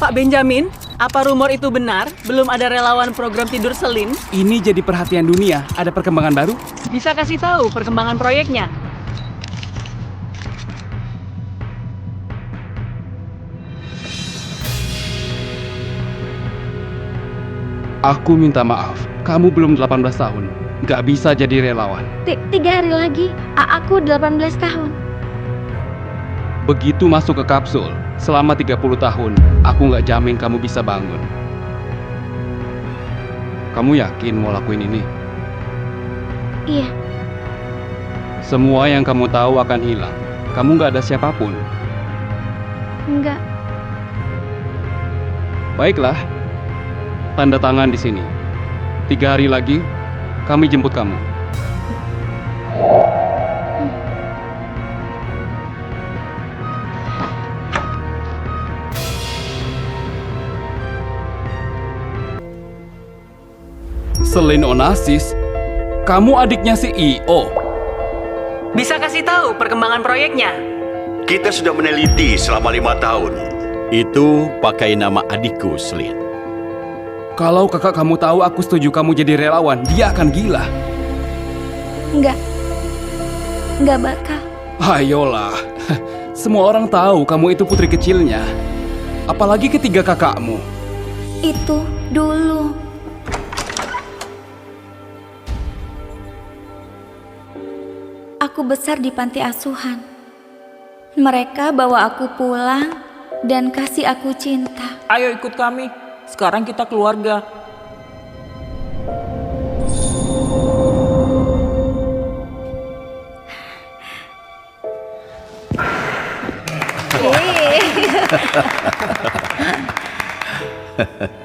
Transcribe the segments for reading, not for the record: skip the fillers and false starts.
Pak Benjamin, apa rumor itu benar? Belum ada relawan program Tidur Selin? Ini jadi perhatian dunia. Ada perkembangan baru? Bisa kasih tahu perkembangan proyeknya? Aku minta maaf. Kamu belum 18 tahun. Nggak bisa jadi relawan. 3 hari lagi, aku 18 tahun. Begitu masuk ke kapsul, selama 30 tahun, aku nggak jamin kamu bisa bangun. Kamu yakin mau lakuin ini? Iya, Semua yang kamu tahu akan hilang. Kamu nggak ada siapapun. enggak. Baiklah, tanda tangan di sini. 3 hari lagi, kami jemput kamu. Selin Onassis, kamu adiknya CEO. Bisa kasih tahu perkembangan proyeknya? Kita sudah meneliti selama 5 tahun. Itu pakai nama adikku, Selin. Kalau kakak kamu tahu aku setuju kamu jadi relawan, dia akan gila. Enggak bakal. Ayolah, semua orang tahu kamu itu putri kecilnya. Apalagi ketiga kakakmu. Itu dulu. Aku besar di panti asuhan. Mereka bawa aku pulang dan kasih aku cinta. Ayo ikut kami. Sekarang kita keluarga.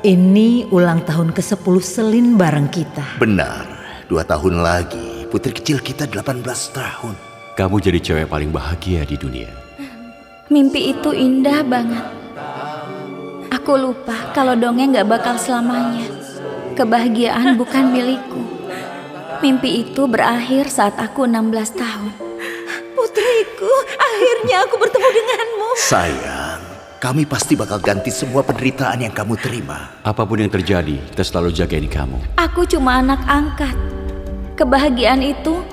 Ini ulang tahun ke-10 Selin bareng kita. Benar, 2 tahun lagi putri kecil kita 18 tahun. Kamu jadi cewek paling bahagia di dunia. Mimpi itu indah banget. Aku lupa kalau dongeng gak bakal selamanya. Kebahagiaan bukan milikku. Mimpi itu berakhir saat aku 16 tahun. Putriku, akhirnya aku bertemu denganmu. Sayang, kami pasti bakal ganti semua penderitaan yang kamu terima. Apapun yang terjadi, kita selalu jagain kamu. Aku cuma anak angkat. Kebahagiaan itu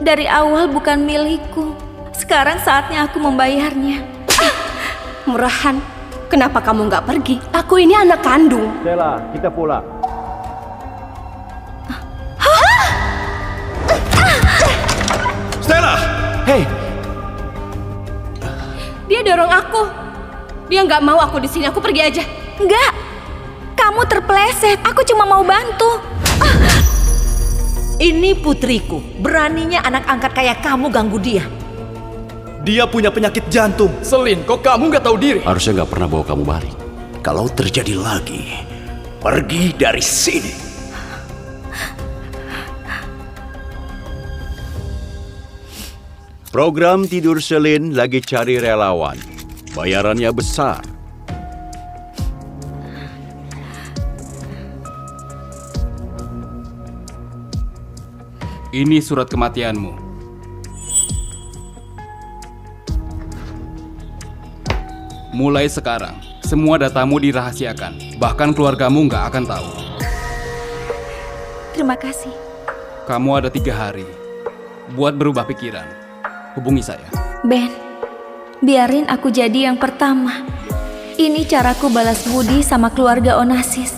dari awal bukan milikku. Sekarang saatnya aku membayarnya. Murahan, kenapa kamu nggak pergi? Aku ini anak kandung. Stella, kita pulang. Stella! Hei! Dia dorong aku. Dia nggak mau aku di sini. Aku pergi aja. Enggak, kamu terpeleset. Aku cuma mau bantu. Ini putriku, beraninya anak angkat kayak kamu ganggu dia. Dia punya penyakit jantung. Selin, kok kamu nggak tahu diri? Harusnya nggak pernah bawa kamu balik. Kalau terjadi lagi, pergi dari sini. Program Tidur Selin lagi cari relawan. Bayarannya besar. Ini surat kematianmu. Mulai sekarang, semua datamu dirahasiakan. Bahkan keluargamu nggak akan tahu. Terima kasih. Kamu ada 3 hari buat berubah pikiran. Hubungi saya. Ben, biarin aku jadi yang pertama. Ini caraku balas budi sama keluarga Onassis.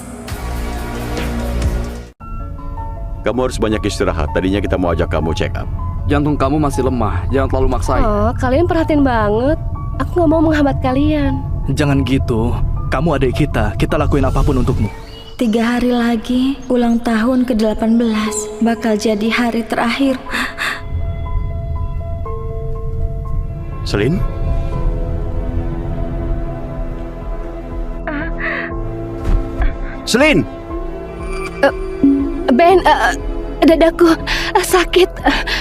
Kamu harus banyak istirahat. Tadinya kita mau ajak kamu check up. Jantung kamu masih lemah. Jangan terlalu maksain. Oh, kalian perhatiin banget. Aku nggak mau menghambat kalian. Jangan gitu. Kamu adik kita. Kita lakuin apapun untukmu. 3 hari lagi, ulang tahun ke-18. Bakal jadi hari terakhir. Selin? Selin! Ben, dadaku sakit.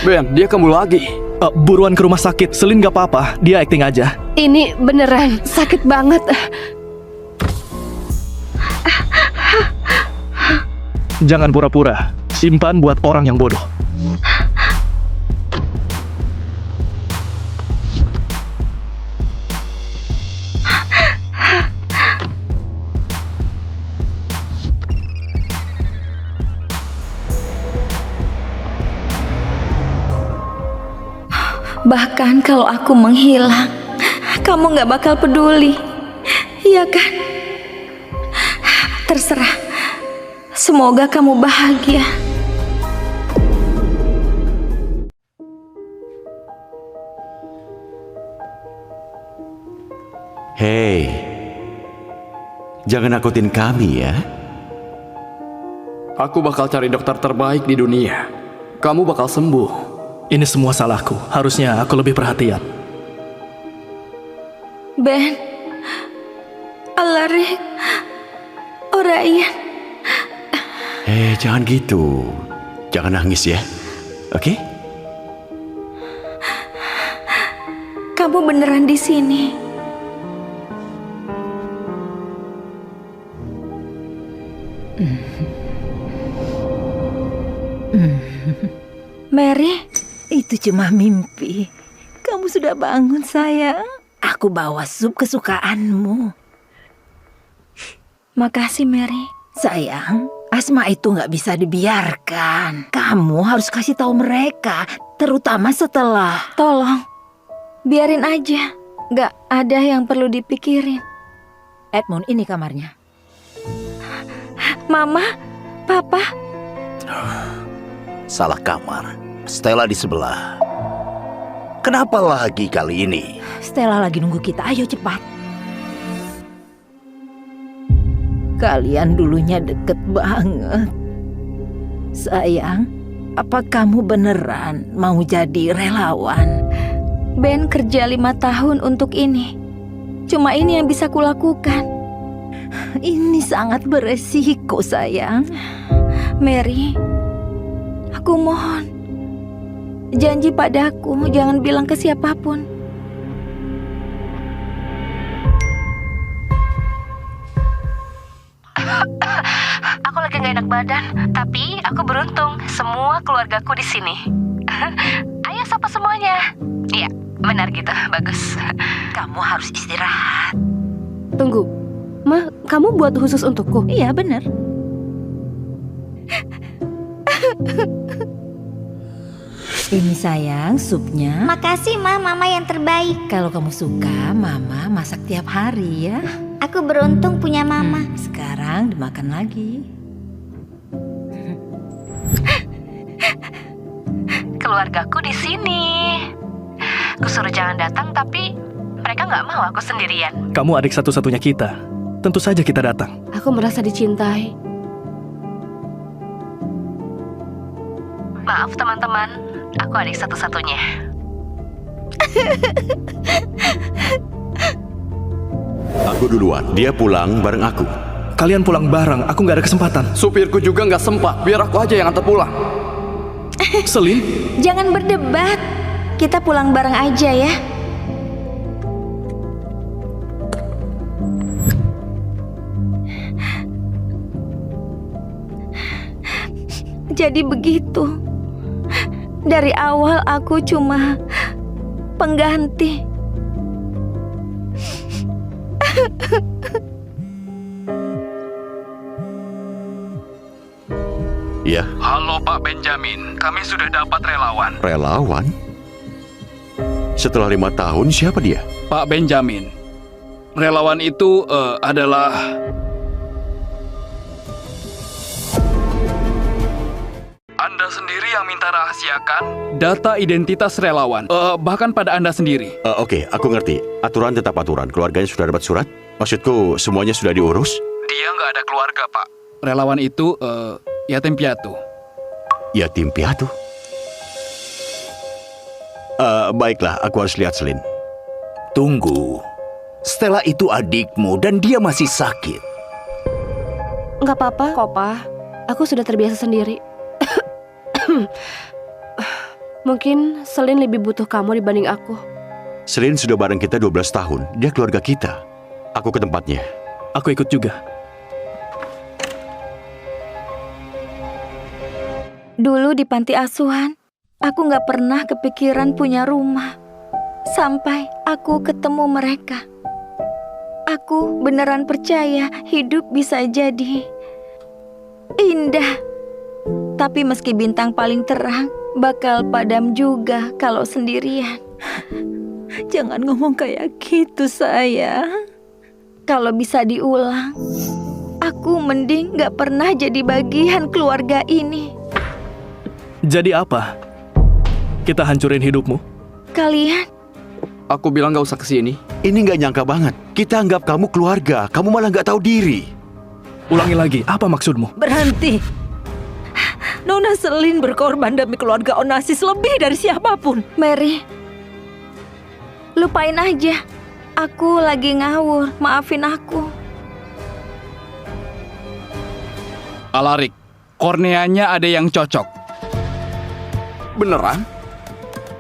Ben, dia kamu lagi. Buruan ke rumah sakit. Selin gak apa-apa. Dia acting aja. Ini beneran sakit banget. Jangan pura-pura. Simpan buat orang yang bodoh. Bahkan kalau aku menghilang, kamu gak bakal peduli. Iya kan? Terserah. Semoga kamu bahagia. Hei, jangan nakutin kami ya. Aku bakal cari dokter terbaik di dunia. Kamu bakal sembuh. Ini semua salahku. Harusnya aku lebih perhatian. Ben, Alarik, Orion. Jangan gitu. Jangan nangis ya. Oke? Kamu beneran di sini? Mary? Itu cuma mimpi. Kamu sudah bangun, sayang. Aku bawa sup kesukaanmu. Makasih, Mary. Sayang, Asma itu nggak bisa dibiarkan. Kamu harus kasih tahu mereka, terutama setelah... Tolong, biarin aja. Gak ada yang perlu dipikirin. Edmund, ini kamarnya. Mama, Papa. Salah kamar. Stella di sebelah. Kenapa lagi kali ini? Stella lagi nunggu kita, ayo cepat. Kalian dulunya deket banget. Sayang, apa kamu beneran mau jadi relawan? Ben kerja 5 tahun untuk ini. Cuma ini yang bisa kulakukan. Ini sangat beresiko, sayang. Mary, aku mohon. Janji padaku, jangan bilang ke siapapun. Aku lagi gak enak badan, tapi aku beruntung. Semua keluargaku di sini. Ayo sapa semuanya. Iya, benar gitu, bagus. Kamu harus istirahat. Tunggu, Ma, kamu buat khusus untukku? Iya, benar. Ini sayang, supnya. Makasih, Ma, Mama yang terbaik. Kalau kamu suka, Mama masak tiap hari ya. Aku beruntung punya Mama. Sekarang dimakan lagi. Keluargaku di sini. Kusuruh jangan datang, tapi mereka nggak mau aku sendirian. Kamu adik satu-satunya kita. Tentu saja kita datang. Aku merasa dicintai. Maaf teman-teman, aku adik satu-satunya. Aku duluan. Dia pulang bareng aku. Kalian pulang bareng, aku nggak ada kesempatan. Supirku juga nggak sempat. Biar aku aja yang antar pulang. Selin, Jangan berdebat. Kita pulang bareng aja ya. Jadi begitu. Dari awal aku cuma pengganti. Ya. Halo Pak Benjamin, kami sudah dapat relawan. Relawan? Setelah 5 tahun, siapa dia? Pak Benjamin, relawan itu adalah... Anda sendiri yang minta rahasiakan data identitas relawan, bahkan pada Anda sendiri. Oke, aku ngerti. Aturan tetap aturan. Keluarganya sudah dapat surat? Maksudku, semuanya sudah diurus? Dia nggak ada keluarga, Pak. Relawan itu yatim piatu. Yatim piatu? Baiklah, aku harus lihat Selin. Tunggu. Stella itu adikmu dan dia masih sakit. Nggak apa-apa kok, Pa. Aku sudah terbiasa sendiri. Mungkin Selin lebih butuh kamu dibanding aku. Selin sudah bareng kita 12 tahun. Dia keluarga kita. Aku ke tempatnya. aku ikut juga. Dulu di panti asuhan, aku gak pernah kepikiran punya rumah. Sampai aku ketemu mereka. Aku beneran percaya hidup bisa jadi indah. Tapi meski bintang paling terang, bakal padam juga kalau sendirian. Jangan ngomong kayak gitu, sayang. Kalau bisa diulang, aku mending gak pernah jadi bagian keluarga ini. Jadi apa? Kita hancurin hidupmu? Kalian, Aku bilang gak usah kesini. Ini nggak nyangka banget. Kita anggap kamu keluarga, kamu malah nggak tahu diri. Ulangi lagi, apa maksudmu? Berhenti. Nona Selin berkorban demi keluarga Onassis lebih dari siapapun. Mary, lupain aja. Aku lagi ngawur, maafin aku. Alarik, korneanya ada yang cocok. Beneran?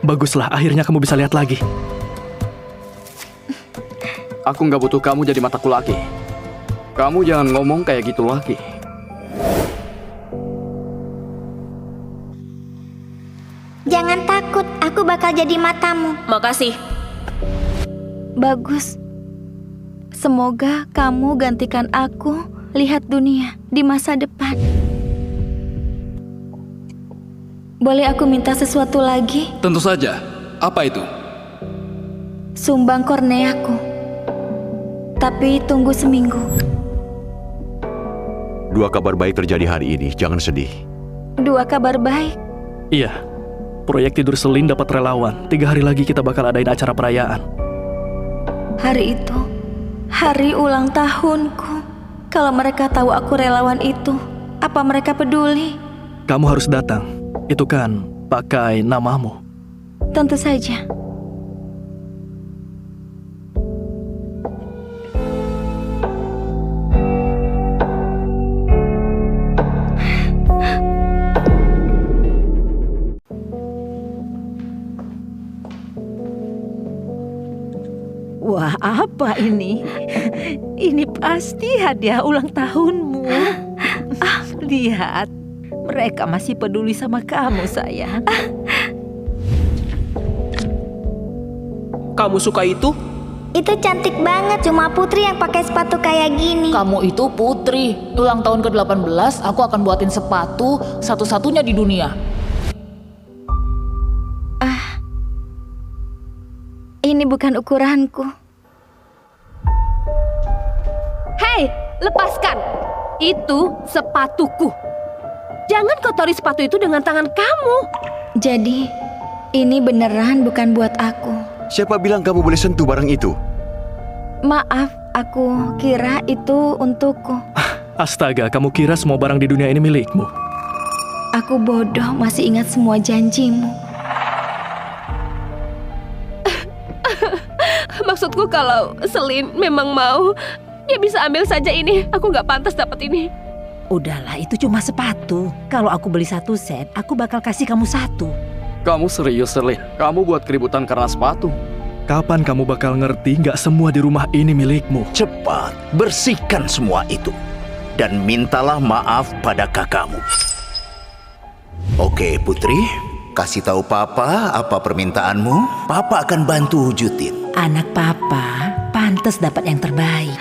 Baguslah, akhirnya kamu bisa lihat lagi. Aku nggak butuh kamu jadi mataku lagi. Kamu jangan ngomong kayak gitu lagi. Jangan takut, aku bakal jadi matamu. Makasih. Bagus. Semoga kamu gantikan aku lihat dunia di masa depan. Boleh aku minta sesuatu lagi? Tentu saja. Apa itu? Sumbang korneaku. Tapi tunggu seminggu. 2 kabar baik terjadi hari ini, jangan sedih. 2 kabar baik. Iya, proyek Tidur Selin dapat relawan. 3 hari lagi kita bakal adain acara perayaan. Hari itu, hari ulang tahunku. Kalau mereka tahu aku relawan itu, apa mereka peduli? Kamu harus datang. Itu kan pakai namamu. Tentu saja. Wah, apa ini? Ini pasti hadiah ulang tahunmu. Lihat, mereka masih peduli sama kamu, sayang. Kamu suka itu? Itu cantik banget, cuma Putri yang pakai sepatu kayak gini. Kamu itu Putri. Ulang tahun ke-18, aku akan buatin sepatu satu-satunya di dunia. Ini bukan ukuranku. Hei, lepaskan. Itu sepatuku. Jangan kotori sepatu itu dengan tangan kamu. Jadi, ini beneran bukan buat aku. Siapa bilang kamu boleh sentuh barang itu? Maaf, aku kira itu untukku. Astaga, kamu kira semua barang di dunia ini milikmu? Aku bodoh masih ingat semua janjimu. Maksudku kalau Selin memang mau, dia bisa ambil saja ini. Aku nggak pantas dapat ini. Udahlah, itu cuma sepatu. Kalau aku beli 1 set, aku bakal kasih kamu 1. Kamu serius, Selin? Kamu buat keributan karena sepatu? Kapan kamu bakal ngerti nggak semua di rumah ini milikmu? Cepat, bersihkan semua itu. Dan mintalah maaf pada kakakmu. Oke, Putri. Kasih tahu Papa apa permintaanmu. Papa akan bantu wujudin. Anak Papa pantas dapat yang terbaik.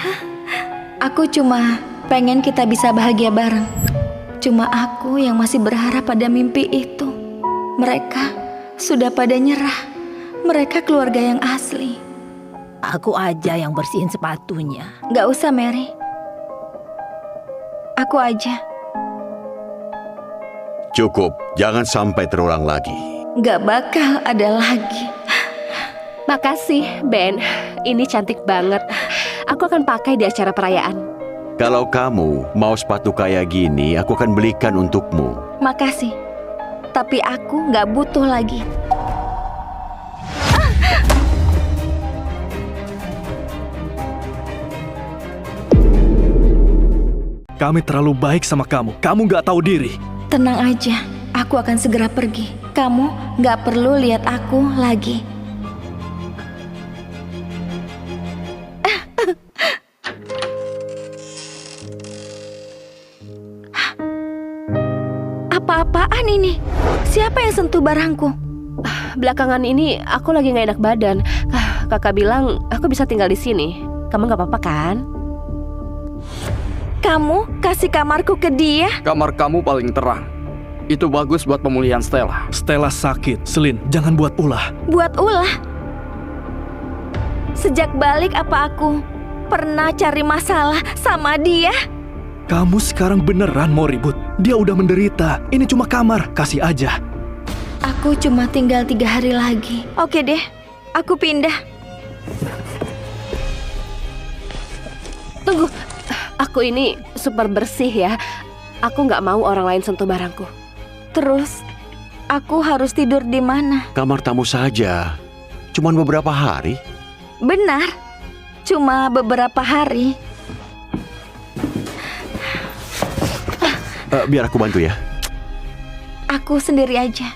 Aku cuma pengen kita bisa bahagia bareng. Cuma aku yang masih berharap pada mimpi itu. Mereka sudah pada nyerah. Mereka keluarga yang asli. Aku aja yang bersihin sepatunya. Gak usah, Mary. Aku aja. Cukup, jangan sampai terulang lagi. Gak bakal ada lagi. Makasih, Ben. Ini cantik banget. Aku akan pakai di acara perayaan. Kalau kamu mau sepatu kayak gini, aku akan belikan untukmu. Makasih. Tapi aku gak butuh lagi. Kami terlalu baik sama kamu. Kamu nggak tahu diri. Tenang aja, aku akan segera pergi. Kamu gak perlu lihat aku lagi. Apa-apaan ini? Siapa yang sentuh barangku? Belakangan ini aku lagi gak enak badan. Kakak bilang aku bisa tinggal di sini. Kamu gak apa-apa kan? Kamu kasih kamarku ke dia? Kamar kamu paling terang. Itu bagus buat pemulihan Stella. Stella sakit. Selin, jangan buat ulah. Buat ulah? Sejak balik apa aku pernah cari masalah sama dia? Kamu sekarang beneran mau ribut? Dia udah menderita. Ini cuma kamar. Kasih aja. Aku cuma tinggal 3 hari lagi. Oke deh, aku pindah. Tunggu, aku ini super bersih ya. Aku nggak mau orang lain sentuh barangku. Terus, aku harus tidur di mana? Kamar tamu saja. Cuman beberapa hari. Benar, cuma beberapa hari. Biar aku bantu ya. Aku sendiri aja.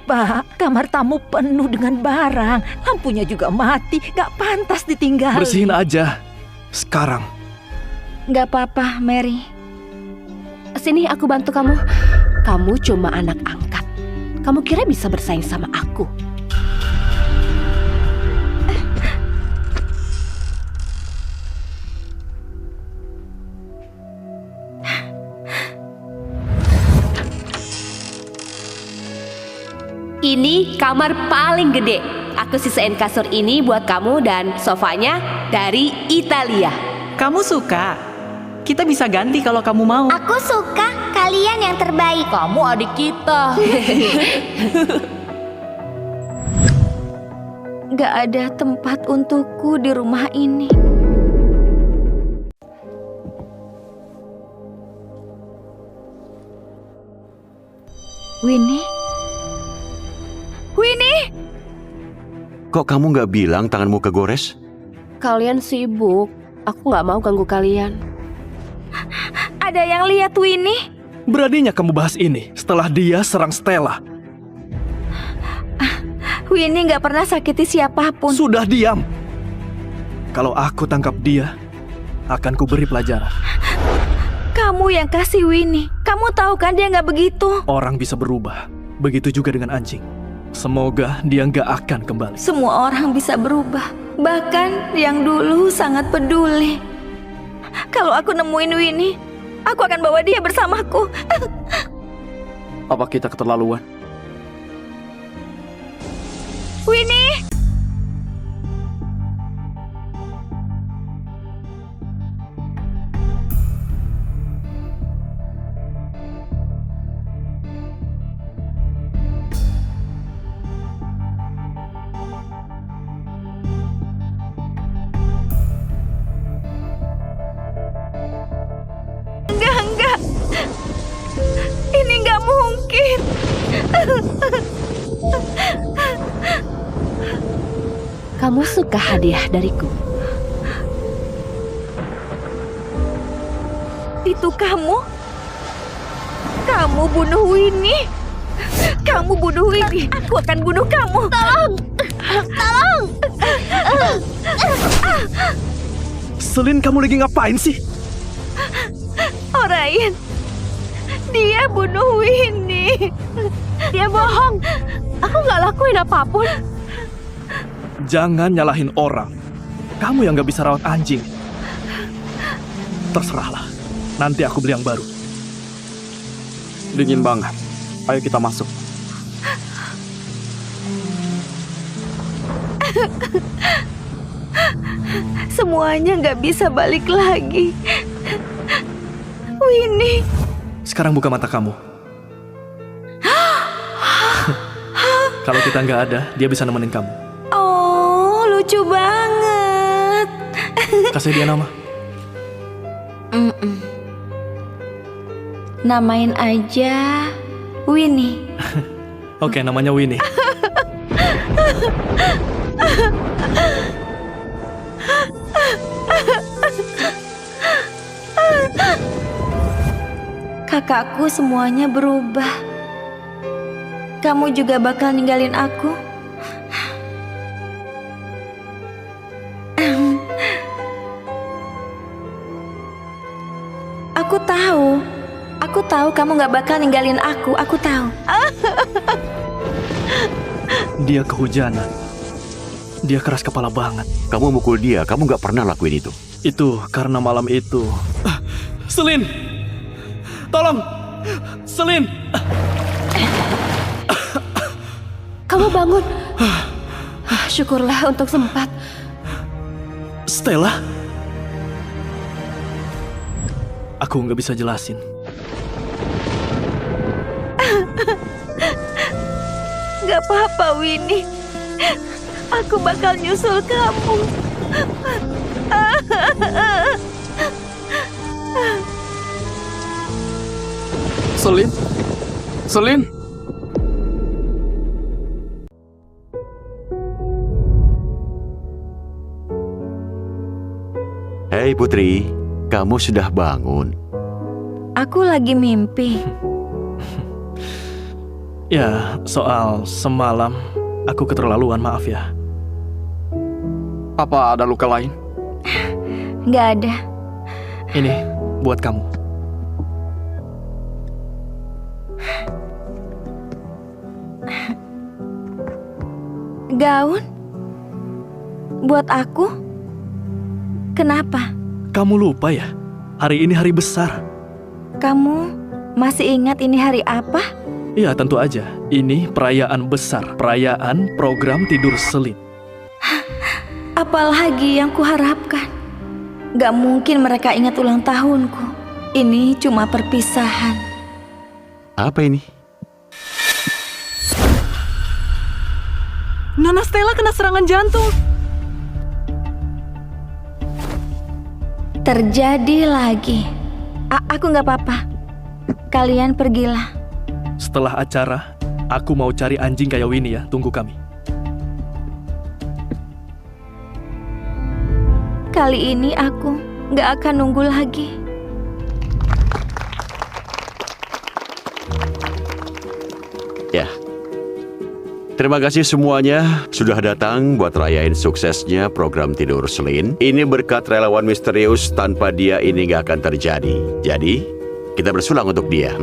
Pak, kamar tamu penuh dengan barang. Lampunya juga mati, gak pantas ditinggal. Bersihin aja. Sekarang. Gak apa-apa, Mary. Sini aku bantu kamu. Kamu cuma anak angkat. Kamu kira bisa bersaing sama aku? Ini kamar paling gede. Aku sisain kasur ini buat kamu dan sofanya dari Italia. Kamu suka? Kita bisa ganti kalau kamu mau. Aku suka, kalian yang terbaik. Kamu adik kita. Gak ada tempat untukku di rumah ini. Winnie? Winnie! Kok kamu nggak bilang tanganmu kegores? Kalian sibuk. Aku nggak mau ganggu kalian. Ada yang lihat Winnie? Beraninya kamu bahas ini setelah dia serang Stella. Winnie gak pernah sakiti siapapun. Sudah diam. Kalau aku tangkap dia, akan kuberi pelajaran. Kamu yang kasih Winnie. Kamu tahu kan dia gak begitu. Orang bisa berubah. Begitu juga dengan anjing. Semoga dia gak akan kembali. Semua orang bisa berubah. Bahkan yang dulu sangat peduli. Kalau aku nemuin Winnie, aku akan bawa dia bersamaku. Apa kita keterlaluan? Winnie! Enggak. Ini enggak mungkin. Kamu suka hadiah dariku? Itu kamu? Kamu bunuh Winnie? Kamu bunuh Winnie? Aku akan bunuh kamu. Tolong! Tolong! Selin, kamu lagi ngapain sih? Orion, dia bunuh Winnie. Dia bohong. Aku nggak lakuin apapun. Jangan nyalahin orang. Kamu yang gak bisa rawat anjing. Terserahlah. Nanti aku beli yang baru. Dingin banget. Ayo kita masuk. Semuanya gak bisa balik lagi. Winnie. Sekarang buka mata kamu. Kalau kita nggak ada, dia bisa nemenin kamu. Oh, lucu banget. Kasih dia nama. Namain aja Winnie. Oke, namanya Winnie. Kakakku semuanya berubah. Kamu juga bakal ninggalin aku? Aku tahu kamu gak bakal ninggalin aku tahu. Dia kehujanan. Dia keras kepala banget. Kamu mukul dia, kamu gak pernah lakuin itu. Itu karena malam itu. Selin! Tolong! Selin! Kamu bangun. Syukurlah untuk sempat. Stella? Aku nggak bisa jelasin. Gak apa-apa, Winnie. Aku bakal nyusul kamu. Selin? Selin? Hei Putri, kamu sudah bangun. Aku lagi mimpi. Ya, soal semalam aku keterlaluan, maaf ya. Apa ada luka lain? Gak ada. Ini buat kamu. Gaun? Buat aku? Kenapa? Kamu lupa ya? Hari ini hari besar. Kamu masih ingat ini hari apa? Iya, tentu aja. Ini perayaan besar. Perayaan program tidur Selin. Apalagi yang kuharapkan. Gak mungkin mereka ingat ulang tahunku. Ini cuma perpisahan. Apa ini? Nona Stella kena serangan jantung. Terjadi lagi. Aku gak apa-apa. Kalian pergilah. Setelah acara, aku mau cari anjing kayak Winnie ya. Tunggu kami. Kali ini aku gak akan nunggu lagi. Ya. Terima kasih semuanya sudah datang buat rayain suksesnya program Tidur Selin. Ini berkat relawan misterius, tanpa dia ini gak akan terjadi. Jadi, kita bersulang untuk dia.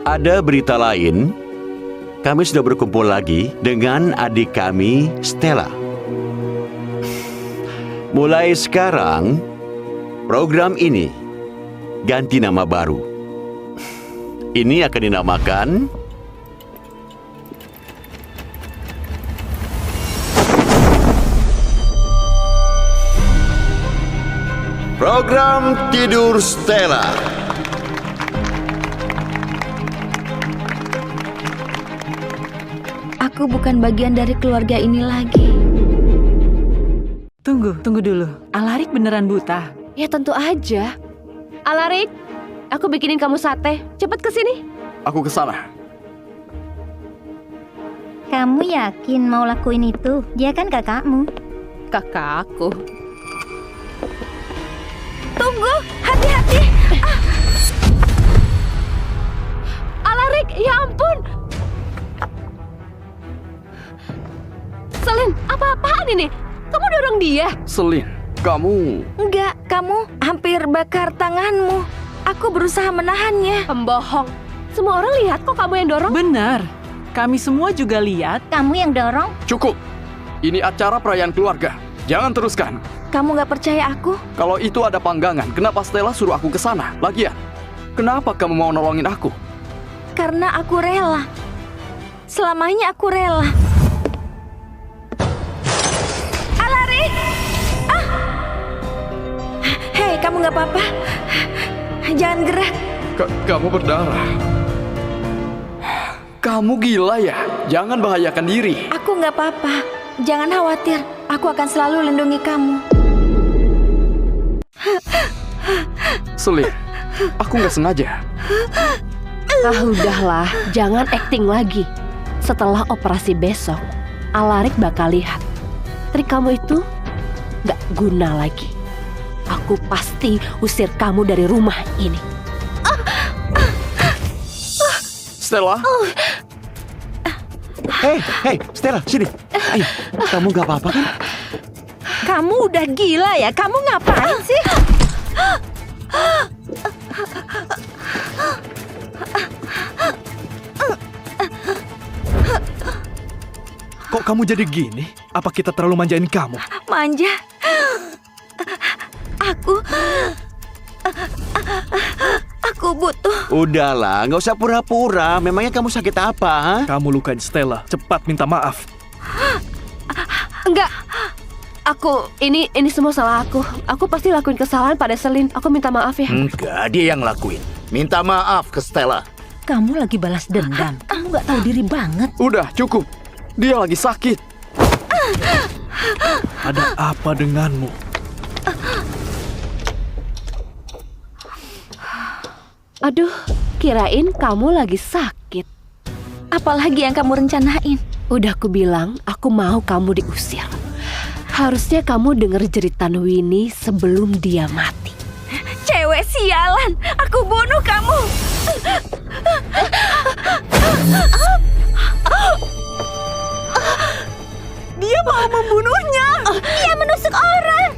Ada berita lain, kami sudah berkumpul lagi dengan adik kami, Stella. Mulai sekarang, program ini ganti nama baru. Ini akan dinamakan Program Tidur Stella. Aku bukan bagian dari keluarga ini lagi. Tunggu dulu. Alarik beneran buta? Ya tentu aja. Alarik, aku bikinin kamu sate. Cepet kesini. Aku kesana. Kamu yakin mau lakuin itu? Dia kan kakakmu. Kakakku. Tunggu, hati-hati. Alarik, ya ampun. Selin, apa-apaan ini? Kamu dorong dia? Selin, kamu... Enggak, kamu hampir bakar tanganmu. Aku berusaha menahannya. Pembohong. Semua orang lihat kok kamu yang dorong. Benar. Kami semua juga lihat. Kamu yang dorong? Cukup. Ini acara perayaan keluarga. Jangan teruskan. Kamu gak percaya aku? Kalau itu ada panggangan, kenapa Stella suruh aku ke sana? Lagian, kenapa kamu mau nolongin aku? Karena aku rela. Selamanya aku rela. Alarik! Hei, kamu gak apa-apa? Jangan gerak. Kamu berdarah. Kamu gila ya? Jangan bahayakan diri. Aku gak apa-apa. Jangan khawatir. Aku akan selalu lindungi kamu. Selin, aku nggak sengaja. Udahlah, jangan acting lagi. Setelah operasi besok, Alarik bakal lihat trik kamu itu nggak guna lagi. Aku pasti usir kamu dari rumah ini. Stella? Hei, Stella, sini. Ayo, kamu nggak apa-apa kan? Kamu udah gila ya? Kamu ngapain sih? Kok kamu jadi gini? Apa kita terlalu manjain kamu? Manja. Aku butuh. Udahlah, nggak usah pura-pura. Memangnya kamu sakit apa? Ha? Kamu lukain Stella, cepat minta maaf. Enggak. Ini semua salah aku. Aku pasti lakuin kesalahan pada Selin. Aku minta maaf ya. Enggak, dia yang lakuin. Minta maaf ke Stella. Kamu lagi balas dendam. Kamu nggak tahu diri banget. Udah, cukup. Dia lagi sakit. Ada apa denganmu? Aduh, kirain kamu lagi sakit. Apalagi yang kamu rencanain? Udah aku bilang, aku mau kamu diusir. Harusnya kamu denger jeritan Winnie sebelum dia mati. Cewek sialan, aku bunuh kamu. Dia mau membunuhnya. Dia menusuk orang.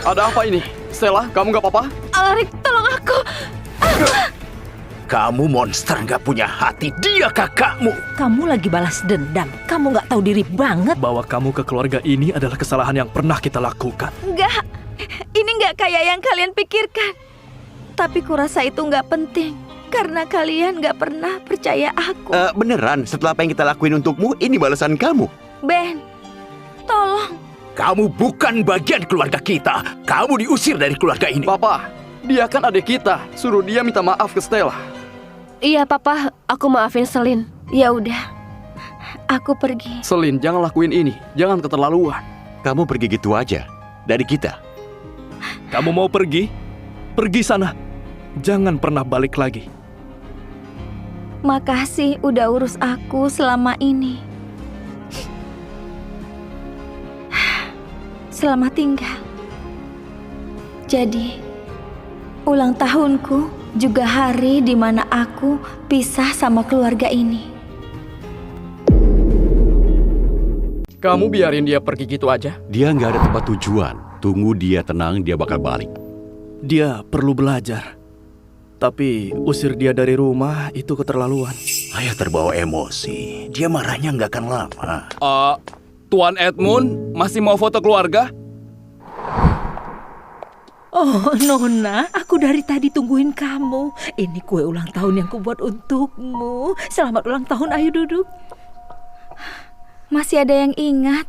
Ada apa ini? Stella, kamu nggak apa-apa? Alarik, tolong aku. Kamu monster nggak punya hati. Dia kakakmu. Kamu lagi balas dendam. Kamu nggak tahu diri banget. Bawa kamu ke keluarga ini adalah kesalahan yang pernah kita lakukan. Enggak, ini enggak kayak yang kalian pikirkan. Tapi kurasa itu enggak penting. Karena kalian enggak pernah percaya aku. Beneran, setelah apa yang kita lakuin untukmu, ini balasan kamu. Ben, tolong. Kamu bukan bagian keluarga kita. Kamu diusir dari keluarga ini. Papa, dia kan adik kita. Suruh dia minta maaf ke Stella. Iya, Papa, aku maafin Selin. Ya udah, aku pergi. Selin, jangan lakuin ini. Jangan keterlaluan. Kamu pergi gitu aja dari kita. Kamu mau pergi? Pergi sana. Jangan pernah balik lagi. Makasih udah urus aku selama ini. Selamat tinggal. Jadi, ulang tahunku juga hari di mana aku pisah sama keluarga ini. Kamu biarin dia pergi gitu aja? Dia nggak ada tempat tujuan. Tunggu dia tenang, dia bakal balik. Dia perlu belajar. Tapi usir dia dari rumah itu keterlaluan. Ayah terbawa emosi. Dia marahnya nggak akan lama. Tuan Edmund masih mau foto keluarga? Oh, Nona, aku dari tadi tungguin kamu. Ini kue ulang tahun yang kubuat untukmu. Selamat ulang tahun, ayo duduk. Masih ada yang ingat.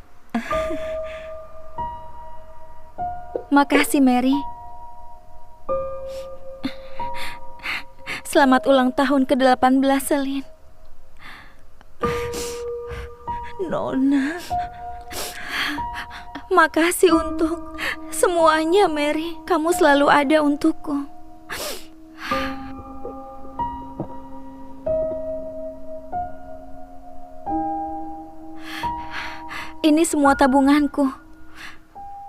Makasih, Mary. Selamat ulang tahun ke-18, Selin. Nona. Makasih untuk semuanya, Mary. Kamu selalu ada untukku. Ini semua tabunganku.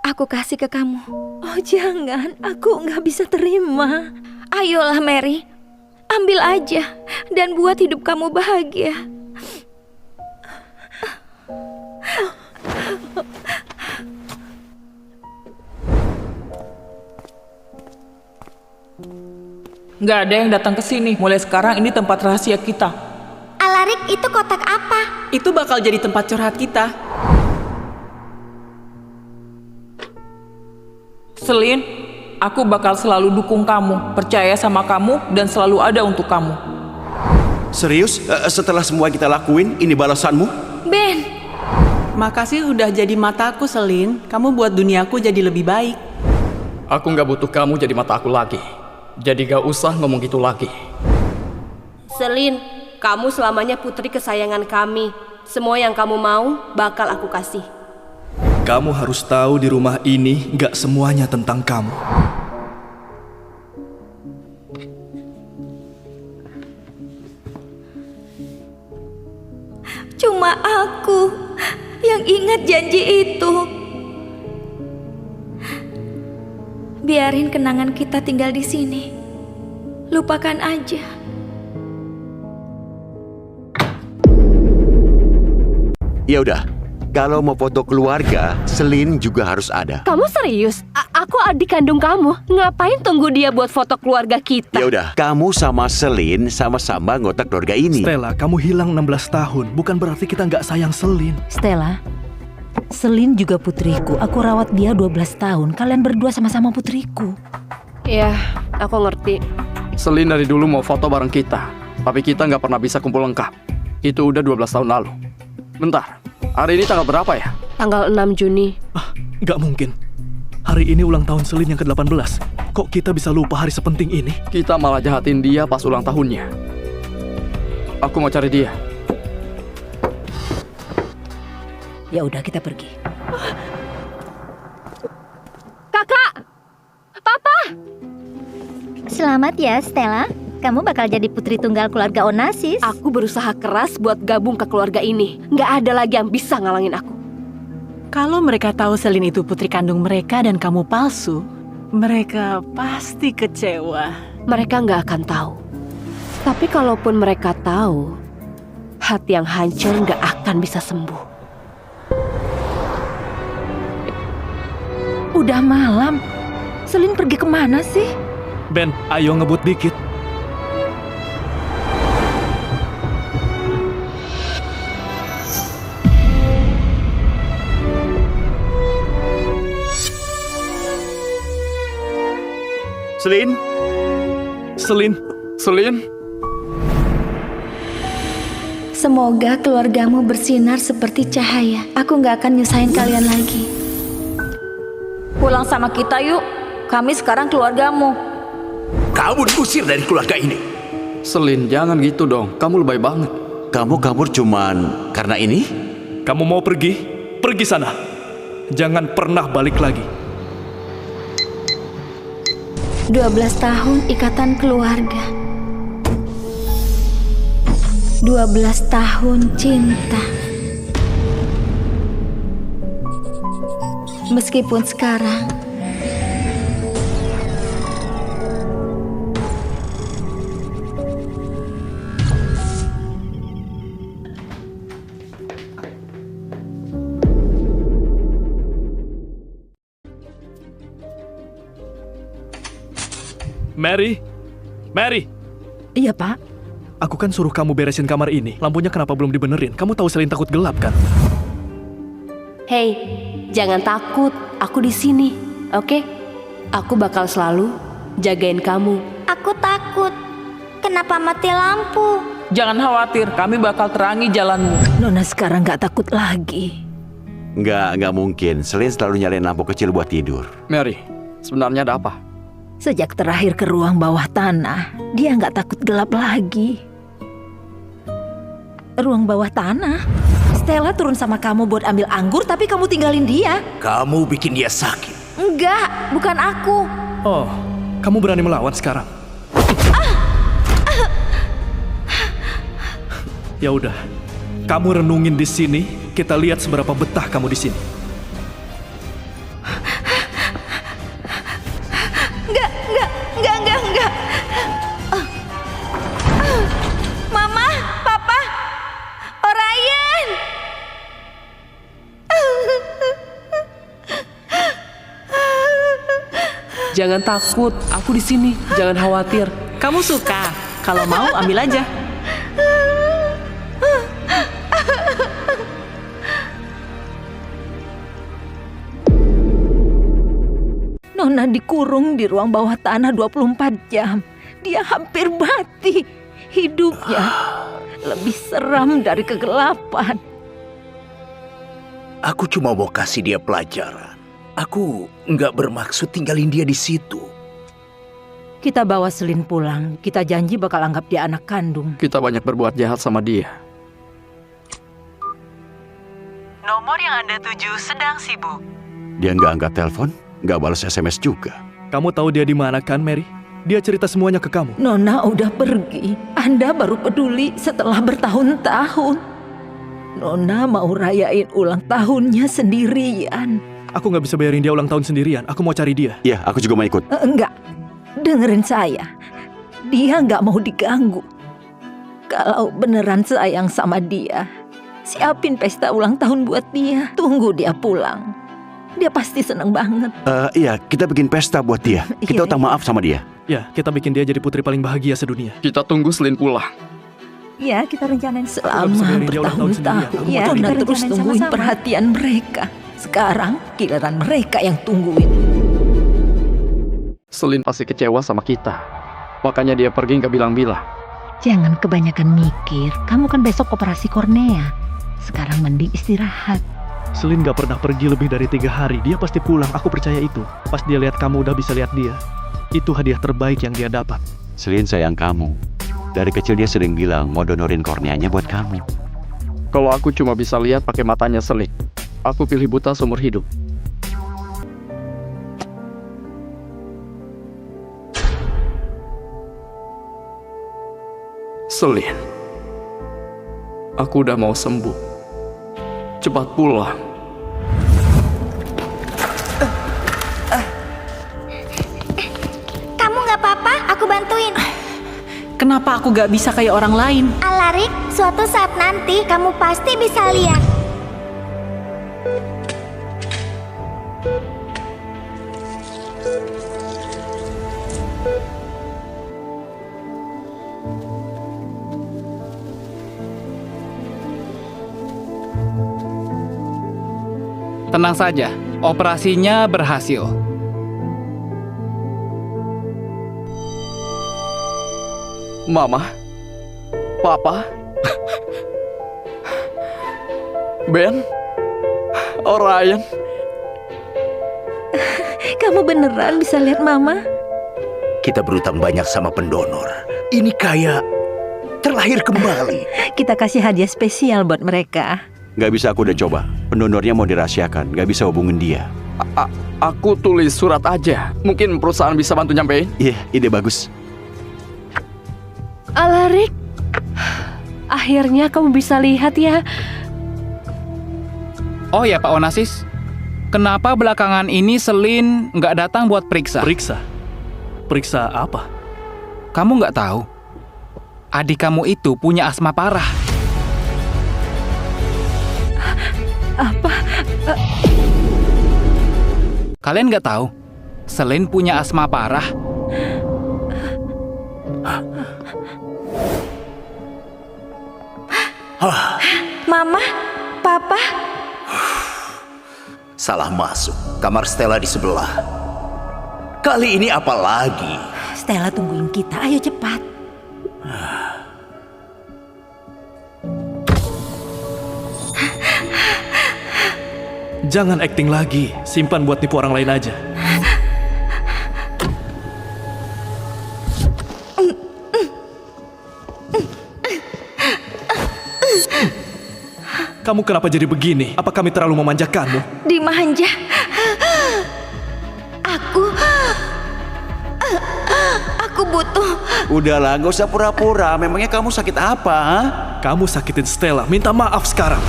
Aku kasih ke kamu. Oh, jangan. Aku nggak bisa terima. Ayolah, Mary. Ambil aja dan buat hidup kamu bahagia. Nggak ada yang datang ke sini. Mulai sekarang ini tempat rahasia kita. Alarik, itu kotak apa? Itu bakal jadi tempat curhat kita. Selin, aku bakal selalu dukung kamu, percaya sama kamu, dan selalu ada untuk kamu. Serius? Setelah semua kita lakuin, ini balasanmu? Ben, Makasih udah jadi mataku, Selin. Kamu buat duniaku jadi lebih baik. Aku nggak butuh kamu jadi mata aku lagi. Jadi gak usah ngomong gitu lagi. Selin, kamu selamanya putri kesayangan kami. Semua yang kamu mau bakal aku kasih. Kamu harus tahu di rumah ini gak semuanya tentang kamu. cuma aku yang ingat janji itu. Biarin kenangan kita tinggal di sini. Lupakan aja. Ya udah, kalau mau foto keluarga, Selin juga harus ada. Kamu serius? Aku adik kandung kamu. Ngapain tunggu dia buat foto keluarga kita? Ya udah, kamu sama Selin sama-sama anggota keluarga ini. Stella, kamu hilang 16 tahun. Bukan berarti kita nggak sayang Selin. Stella, Selin juga putriku. Aku rawat dia 12 tahun. Kalian berdua sama-sama putriku. Iya, aku ngerti. Selin dari dulu mau foto bareng kita, tapi kita nggak pernah bisa kumpul lengkap. Itu udah 12 tahun lalu. Bentar, hari ini tanggal berapa ya? Tanggal 6 Juni. Nggak mungkin. Hari ini ulang tahun Selin yang ke-18. Kok kita bisa lupa hari sepenting ini? Kita malah jahatin dia pas ulang tahunnya. Aku mau cari dia. Ya udah, kita pergi. Kakak! Papa! Selamat ya, Stella. Kamu bakal jadi putri tunggal keluarga Onassis. Aku berusaha keras buat gabung ke keluarga ini. Nggak ada lagi yang bisa ngalangin aku. Kalau mereka tahu Selin itu putri kandung mereka dan kamu palsu, mereka pasti kecewa. Mereka nggak akan tahu. Tapi kalaupun mereka tahu, hati yang hancur nggak akan bisa sembuh. Udah malam. Selin pergi kemana sih? Ben, ayo ngebut dikit. Selin? Selin? Semoga keluargamu bersinar seperti cahaya. Aku nggak akan nyusahin kalian lagi. Pulang sama kita yuk. Kami sekarang keluargamu. Kamu diusir dari keluarga ini. Selin, jangan gitu dong. Kamu lebay banget. Kamu kabur cuman karena ini? Kamu mau pergi? Pergi sana. Jangan pernah balik lagi. 12 tahun ikatan keluarga. 12 tahun cinta. Meskipun sekarang Mary! Iya, Pak. Aku kan suruh kamu beresin kamar ini. Lampunya kenapa belum dibenerin? Kamu tahu Selin takut gelap kan? Hei, jangan takut. Aku di sini, oke? Aku bakal selalu jagain kamu. Aku takut. Kenapa mati lampu? Jangan khawatir, kami bakal terangi jalanmu. Nona sekarang nggak takut lagi. Nggak mungkin. Selin selalu nyalain lampu kecil buat tidur. Mary, sebenarnya ada apa? Sejak terakhir ke ruang bawah tanah, dia nggak takut gelap lagi. Ruang bawah tanah? Stella turun sama kamu buat ambil anggur, tapi kamu tinggalin dia. Kamu bikin dia sakit. enggak, bukan aku. Oh, kamu berani melawan sekarang? Ya udah, kamu renungin di sini. Kita lihat seberapa betah kamu di sini. Enggak. Mama, Papa, Orion. Jangan takut, aku di sini. Jangan khawatir. Kamu suka? Kalau mau ambil aja. Nona dikurung di ruang bawah tanah 24 jam. Dia hampir mati. Hidupnya lebih seram dari kegelapan. Aku cuma mau kasih dia pelajaran. Aku nggak bermaksud tinggalin dia di situ. Kita bawa Selin pulang. Kita janji bakal anggap dia anak kandung. Kita banyak berbuat jahat sama dia. Nomor yang Anda tuju sedang sibuk. Dia nggak angkat telepon, nggak balas SMS juga. Kamu tahu dia di mana kan, Mary? Dia cerita semuanya ke kamu. Nona udah pergi. Anda baru peduli setelah bertahun-tahun. Nona mau rayain ulang tahunnya sendirian. Aku nggak bisa bayarin dia ulang tahun sendirian. Aku mau cari dia. Iya, aku juga mau ikut. Enggak. Dengerin saya. Dia nggak mau diganggu. Kalau beneran sayang sama dia, siapin pesta ulang tahun buat dia. Tunggu dia pulang. Dia pasti seneng banget. Iya, kita bikin pesta buat dia. Kita utang maaf sama dia. Ya, kita bikin dia jadi putri paling bahagia sedunia. Kita tunggu Selin pulang. Ya, kita rencanain selama bisa biarin dia ulang tahun sendiri ya? bertahun-tahun. Aku mau Ya, cari kita dia. terus tungguin perhatian mereka. Sekarang giliran mereka yang tungguin. Selin pasti kecewa sama kita. Makanya dia pergi nggak bilang-bilang. Jangan kebanyakan mikir. Kamu kan besok operasi kornea. Sekarang mending istirahat. Selin gak pernah pergi lebih dari 3 hari. Dia pasti pulang, aku percaya itu. Pas dia lihat kamu udah bisa lihat dia. Itu hadiah terbaik yang dia dapat. Selin sayang kamu. Dari kecil dia sering bilang mau donorin korneanya buat kamu. Kalau aku cuma bisa lihat pakai matanya Selin, aku pilih buta seumur hidup. Selin, aku udah mau sembuh. Cepat pulang. Kamu nggak apa-apa? Aku bantuin. Kenapa aku gak bisa kayak orang lain? Alarik, suatu saat nanti kamu pasti bisa lihat. Tenang saja, operasinya berhasil. Mama, Papa, Ben, Orion. Kamu beneran bisa lihat Mama? Kita berutang banyak sama pendonor. Ini kayak terlahir kembali. Kita kasih hadiah spesial buat mereka. Gak bisa, aku udah coba. Pendonornya mau dirahasiakan, gak bisa hubungin dia. Aku tulis surat aja. Mungkin perusahaan bisa bantu nyampein. Iya, ide bagus. Alarik, akhirnya kamu bisa lihat ya. Oh ya Pak Onassis, kenapa belakangan ini Selin nggak datang buat periksa? Periksa? Periksa apa? Kamu nggak tahu? Adik kamu itu punya asma parah. Apa? Kalian nggak tahu? Selin punya asma parah. Mama, Papa. Salah masuk. Kamar Stella di sebelah. Kali ini apa lagi? Stella tungguin kita, ayo cepat. Jangan acting lagi. Simpan buat nipu orang lain aja. Kamu kenapa jadi begini? Apa kami terlalu memanjakanmu? Dimanja. Aku butuh. Udahlah, gak usah pura-pura. Memangnya kamu sakit apa? Ha? Kamu sakitin Stella. Minta maaf sekarang.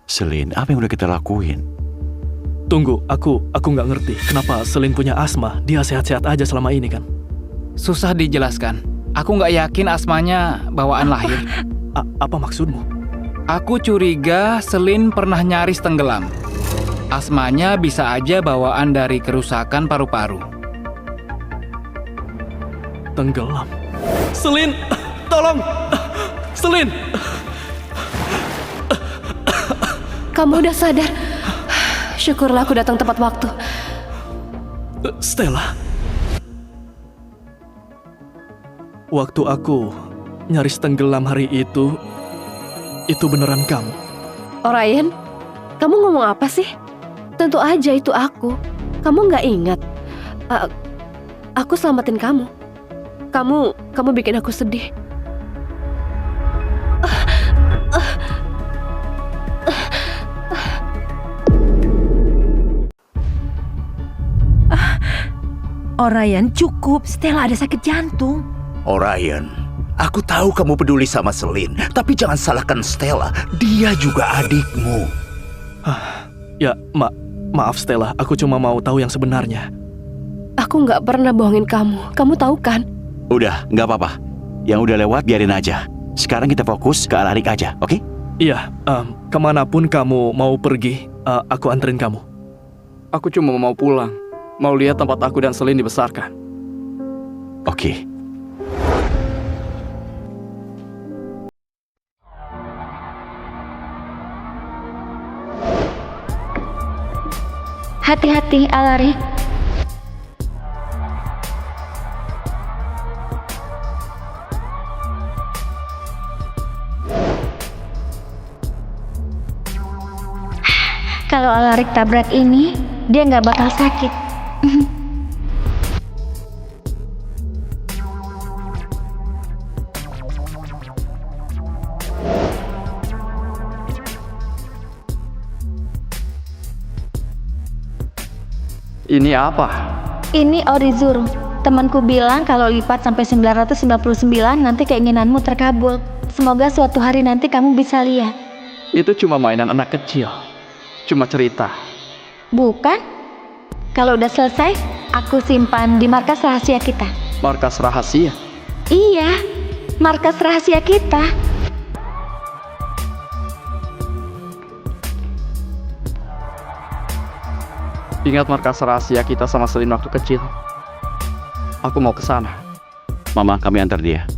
Selin, apa yang udah kita lakuin? Tunggu, aku nggak ngerti. Kenapa Selin punya asma? Dia sehat-sehat aja selama ini kan? Susah dijelaskan. Aku nggak yakin asmanya bawaan lahir. Apa maksudmu? Aku curiga Selin pernah nyaris tenggelam. Asmanya bisa aja bawaan dari kerusakan paru-paru. Tenggelam? Selin, tolong! Selin! Kamu udah sadar. Syukurlah aku datang tepat waktu. Stella. Waktu aku nyaris tenggelam hari itu beneran kamu. Orion, kamu ngomong apa sih? Tentu aja itu aku. Kamu nggak ingat? Aku selamatin kamu. Kamu bikin aku sedih. Orion, cukup. Stella ada sakit jantung. Orion, aku tahu kamu peduli sama Selin, tapi jangan salahkan Stella. Dia juga adikmu. Ya, maaf Stella. Aku cuma mau tahu yang sebenarnya. Aku nggak pernah bohongin kamu. Kamu tahu kan? Udah, nggak apa-apa. Yang udah lewat biarin aja. Sekarang kita fokus ke Alarik aja, oke? Iya, kemanapun kamu mau pergi, aku anterin kamu. Aku cuma mau pulang. Mau lihat tempat aku dan Selin dibesarkan. Oke. Hati-hati, Alarik. Kalau Alarik tabrak ini, dia nggak bakal sakit. Ini apa? Ini Orizuru. Temanku bilang kalau lipat sampai 999 nanti keinginanmu terkabul. Semoga suatu hari nanti kamu bisa lihat. Itu cuma mainan anak kecil. Cuma cerita. Bukan? Kalau udah selesai, aku simpan di markas rahasia kita. Markas rahasia? Iya, markas rahasia kita. Ingat markas rahasia kita sama Selin waktu kecil? Aku mau ke sana. Mama, kami antar dia.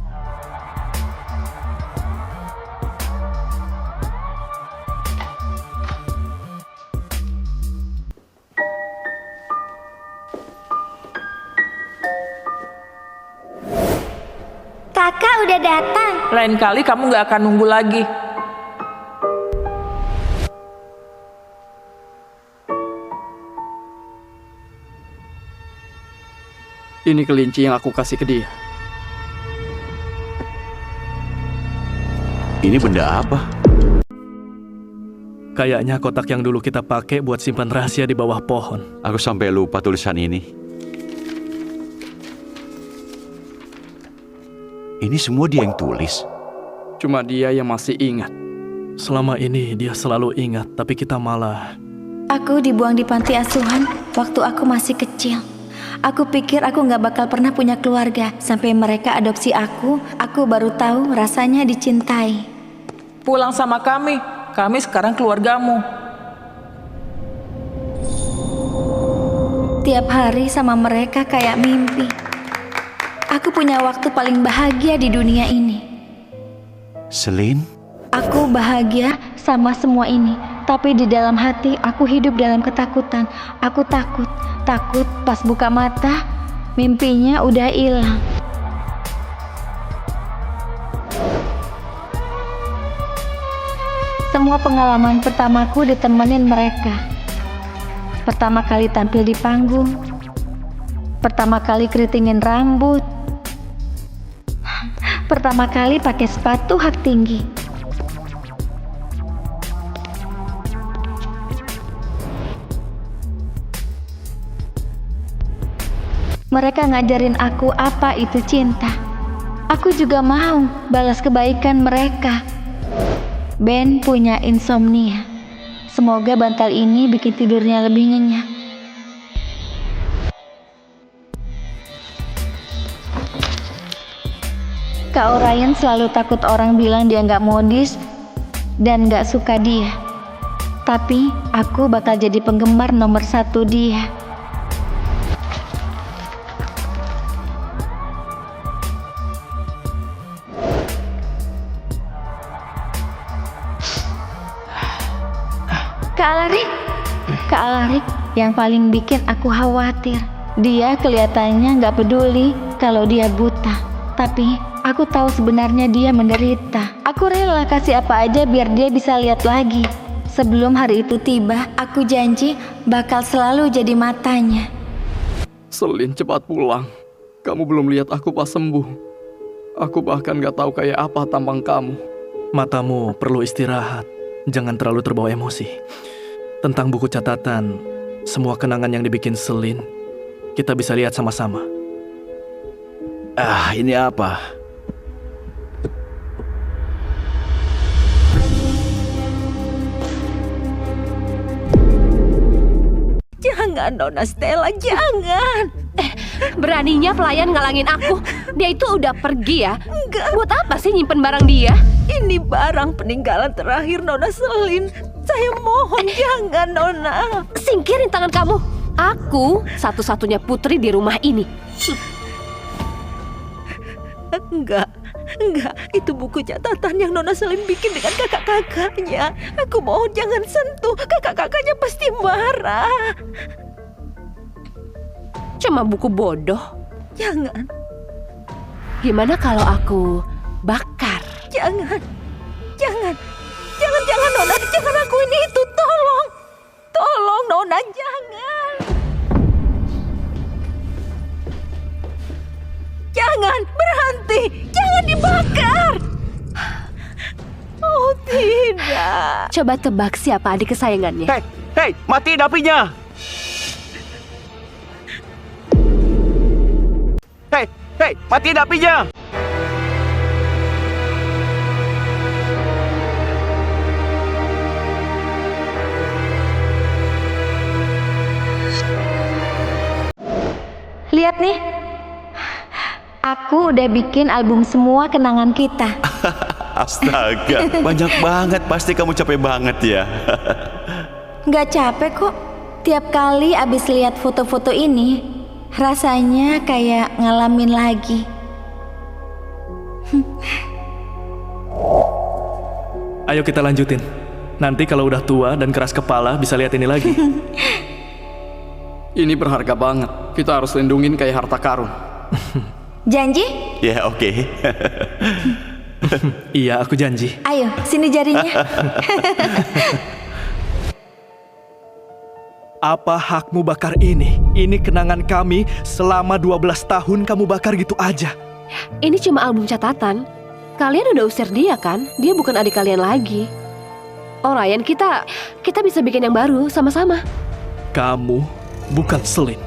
Kakak udah datang. Lain kali kamu nggak akan nunggu lagi. Ini kelinci yang aku kasih ke dia. Ini benda apa? Kayaknya kotak yang dulu kita pakai buat simpan rahasia di bawah pohon. Aku sampai lupa tulisan ini. Ini semua dia yang tulis. Cuma dia yang masih ingat. Selama ini dia selalu ingat, tapi kita malah... Aku dibuang di panti asuhan waktu aku masih kecil. Aku pikir aku nggak bakal pernah punya keluarga. Sampai mereka adopsi aku baru tahu rasanya dicintai. Pulang sama kami sekarang keluargamu. Tiap hari sama mereka kayak mimpi. Aku punya waktu paling bahagia di dunia ini. Selin? Aku bahagia sama semua ini, tapi di dalam hati aku hidup dalam ketakutan. Aku takut pas buka mata, mimpinya udah hilang. Semua pengalaman pertamaku ditemenin mereka. Pertama kali tampil di panggung, pertama kali keritingin rambut, pertama kali pakai sepatu hak tinggi. Mereka ngajarin aku apa itu cinta. Aku juga mau balas kebaikan mereka. Ben punya insomnia. Semoga bantal ini bikin tidurnya lebih nyenyak. Kak Orion selalu takut orang bilang dia nggak modis dan nggak suka dia. Tapi aku bakal jadi penggemar nomor 1 dia. Kak Alarik yang paling bikin aku khawatir. Dia kelihatannya nggak peduli kalau dia buta. Tapi aku tahu sebenarnya dia menderita. Aku rela kasih apa aja biar dia bisa lihat lagi. Sebelum hari itu tiba, aku janji bakal selalu jadi matanya. Selin, cepat pulang. Kamu belum lihat aku pas sembuh. Aku bahkan gak tahu kayak apa tampang kamu. Matamu perlu istirahat. Jangan terlalu terbawa emosi. Tentang buku catatan, semua kenangan yang dibikin Selin, kita bisa lihat sama-sama. Ini apa? Jangan, Nona Stella, jangan. Beraninya pelayan ngalangin aku. Dia itu udah pergi ya. Enggak. Buat apa sih nyimpen barang dia? Ini barang peninggalan terakhir Nona Selin. Saya mohon jangan, Nona. Singkirin tangan kamu. Aku satu-satunya putri di rumah ini. Enggak, Enggak, itu buku catatan yang Nona Selin bikin dengan kakak-kakaknya. Aku mohon jangan sentuh, kakak-kakaknya pasti marah. Cuma buku bodoh. Jangan. Gimana kalau aku bakar? Jangan. Jangan Nona, jangan lakuin itu, tolong. Tolong Nona, jangan. Jangan, berhenti. Jangan dibakar. Oh, tidak. Coba tebak siapa adik kesayangannya. Hei, matiin apinya. Hei, matiin apinya. Lihat nih, aku udah bikin album semua kenangan kita. Astaga, banyak banget. Pasti kamu capek banget ya. Nggak capek kok. Tiap kali abis lihat foto-foto ini, rasanya kayak ngalamin lagi. Ayo kita lanjutin. Nanti kalau udah tua dan keras kepala bisa lihat ini lagi. Ini berharga banget. Kita harus lindungin kayak harta karun. Janji? Ya, oke. Iya, aku janji. Ayo, sini jarinya. Apa hakmu bakar ini? Ini kenangan kami selama 12 tahun kamu bakar gitu aja. Ini cuma album catatan. Kalian udah usir dia kan? Dia bukan adik kalian lagi. Oh Ryan, kita bisa bikin yang baru sama-sama. Kamu bukan Selin.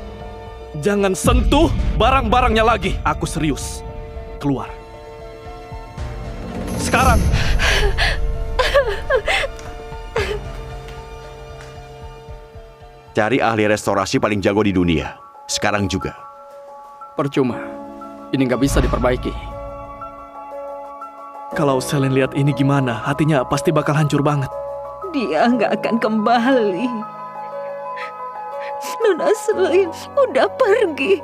Jangan sentuh barang-barangnya lagi. Aku serius. Keluar. Sekarang. Cari ahli restorasi paling jago di dunia. Sekarang juga. Percuma. Ini nggak bisa diperbaiki. Kalau Selin lihat ini gimana? Hatinya pasti bakal hancur banget. Dia nggak akan kembali. Nona Selin udah pergi.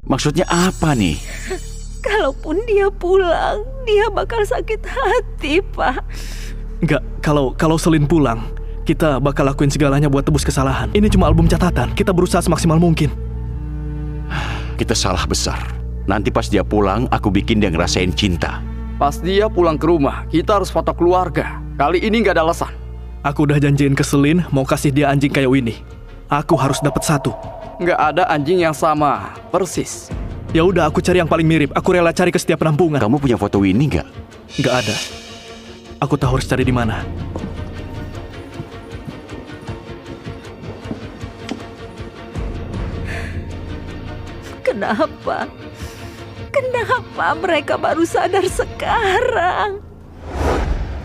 Maksudnya apa nih? Kalaupun dia pulang, dia bakal sakit hati, Pak. Enggak, kalau Selin pulang, kita bakal lakuin segalanya buat tebus kesalahan. Ini cuma album catatan, kita berusaha semaksimal mungkin. Kita salah besar. Nanti pas dia pulang, aku bikin dia ngerasain cinta. Pas dia pulang ke rumah, kita harus foto keluarga. Kali ini nggak ada alasan. Aku udah janjiin ke Selin mau kasih dia anjing kayak Winnie. Aku harus dapat 1. Nggak ada anjing yang sama, persis. Ya udah, aku cari yang paling mirip. Aku rela cari ke setiap penampungan. Kamu punya foto Winnie nggak? Nggak ada. Aku tahu harus cari di mana. Kenapa? Kenapa mereka baru sadar sekarang?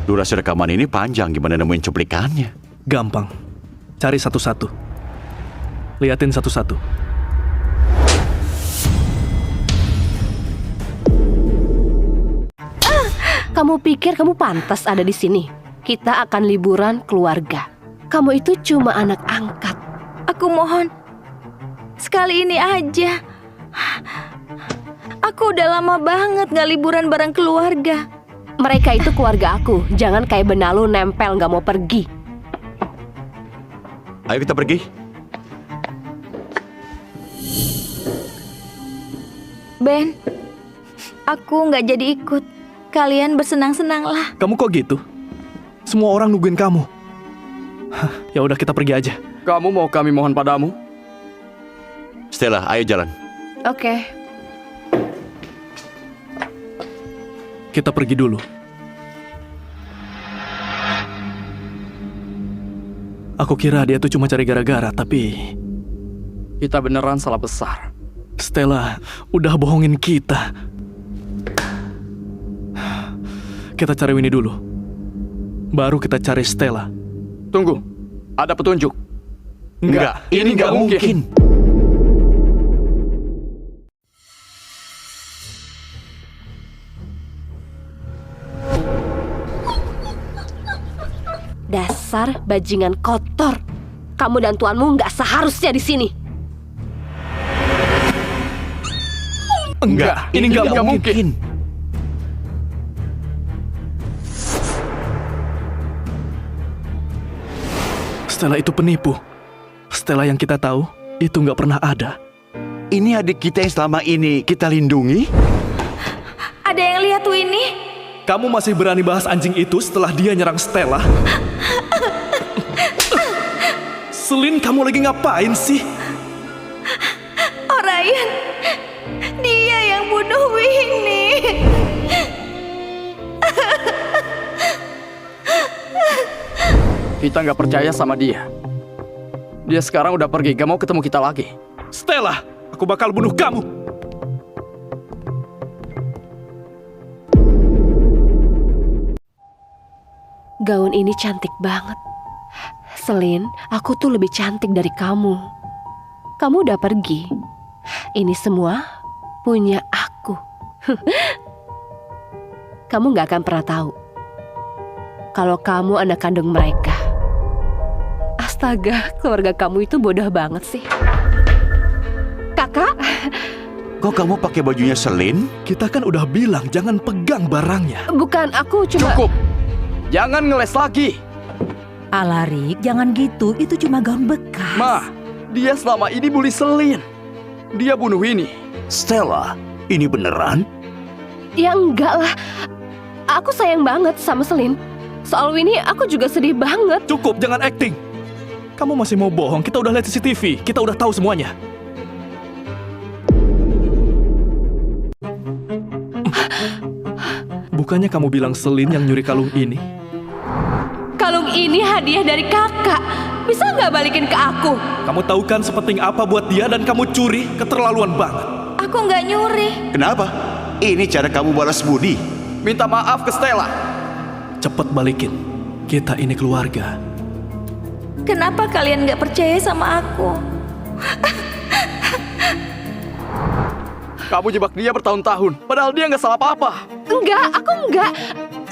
Durasi rekaman ini panjang, gimana nemuin cuplikannya? Gampang. Cari satu-satu. Liatin satu-satu. Kamu pikir kamu pantas ada di sini? Kita akan liburan keluarga. Kamu itu cuma anak angkat. Aku mohon, sekali ini aja. Aku udah lama banget gak liburan bareng keluarga. Mereka itu keluarga aku. Jangan kayak benalu nempel gak mau pergi. Ayo kita pergi. Ben, aku gak jadi ikut. Kalian bersenang-senanglah. Kamu kok gitu? Semua orang nungguin kamu. Ya udah, kita pergi aja. Kamu mau kami mohon padamu? Stella, ayo jalan. Oke. Kita pergi dulu. Aku kira dia tuh cuma cari gara-gara, tapi kita beneran salah besar. Stella udah bohongin kita. Kita cari Winnie dulu. Baru kita cari Stella. Tunggu, ada petunjuk. Enggak, ini nggak mungkin. Dasar bajingan kotor. Kamu dan tuanmu nggak seharusnya di sini. Enggak, ini nggak mungkin. Stella itu penipu. Stella yang kita tahu itu nggak pernah ada. Ini adik kita yang selama ini kita lindungi. Ada yang lihat Winnie? Kamu masih berani bahas anjing itu setelah dia nyerang Stella? Selin, kamu lagi ngapain sih? Ryan, dia yang bunuh Winnie. Kita nggak percaya sama dia. Dia sekarang udah pergi, gak mau ketemu kita lagi. Stella, aku bakal bunuh kamu. Gaun ini cantik banget. Selin, aku tuh lebih cantik dari kamu. Kamu udah pergi. Ini semua punya aku. Kamu gak akan pernah tahu kalau kamu anak kandung mereka. Astaga, keluarga kamu itu bodoh banget sih. Kakak? Kok kamu pakai bajunya Selin? Kita kan udah bilang jangan pegang barangnya. Bukan, aku cuma... Cukup! Jangan ngeles lagi! Alarik, jangan gitu. Itu cuma gaun bekas. Ma, dia selama ini bully Selin. Dia bunuh Winnie. Stella, ini beneran? Ya enggak lah. Aku sayang banget sama Selin. Soal Winnie, aku juga sedih banget. Cukup, jangan acting. Kamu masih mau bohong? Kita udah lihat CCTV. Kita udah tahu semuanya. Bukannya kamu bilang Selin yang nyuri kalung ini? Kalung ini hadiah dari kakak. Bisa nggak balikin ke aku? Kamu tahu kan sepenting apa buat dia dan kamu curi? Keterlaluan banget. Aku nggak nyuri. Kenapa? Ini cara kamu balas budi. Minta maaf ke Stella. Cepet balikin. Kita ini keluarga. Kenapa kalian nggak percaya sama aku? Kamu jebak dia bertahun-tahun, padahal dia nggak salah apa-apa. Enggak, aku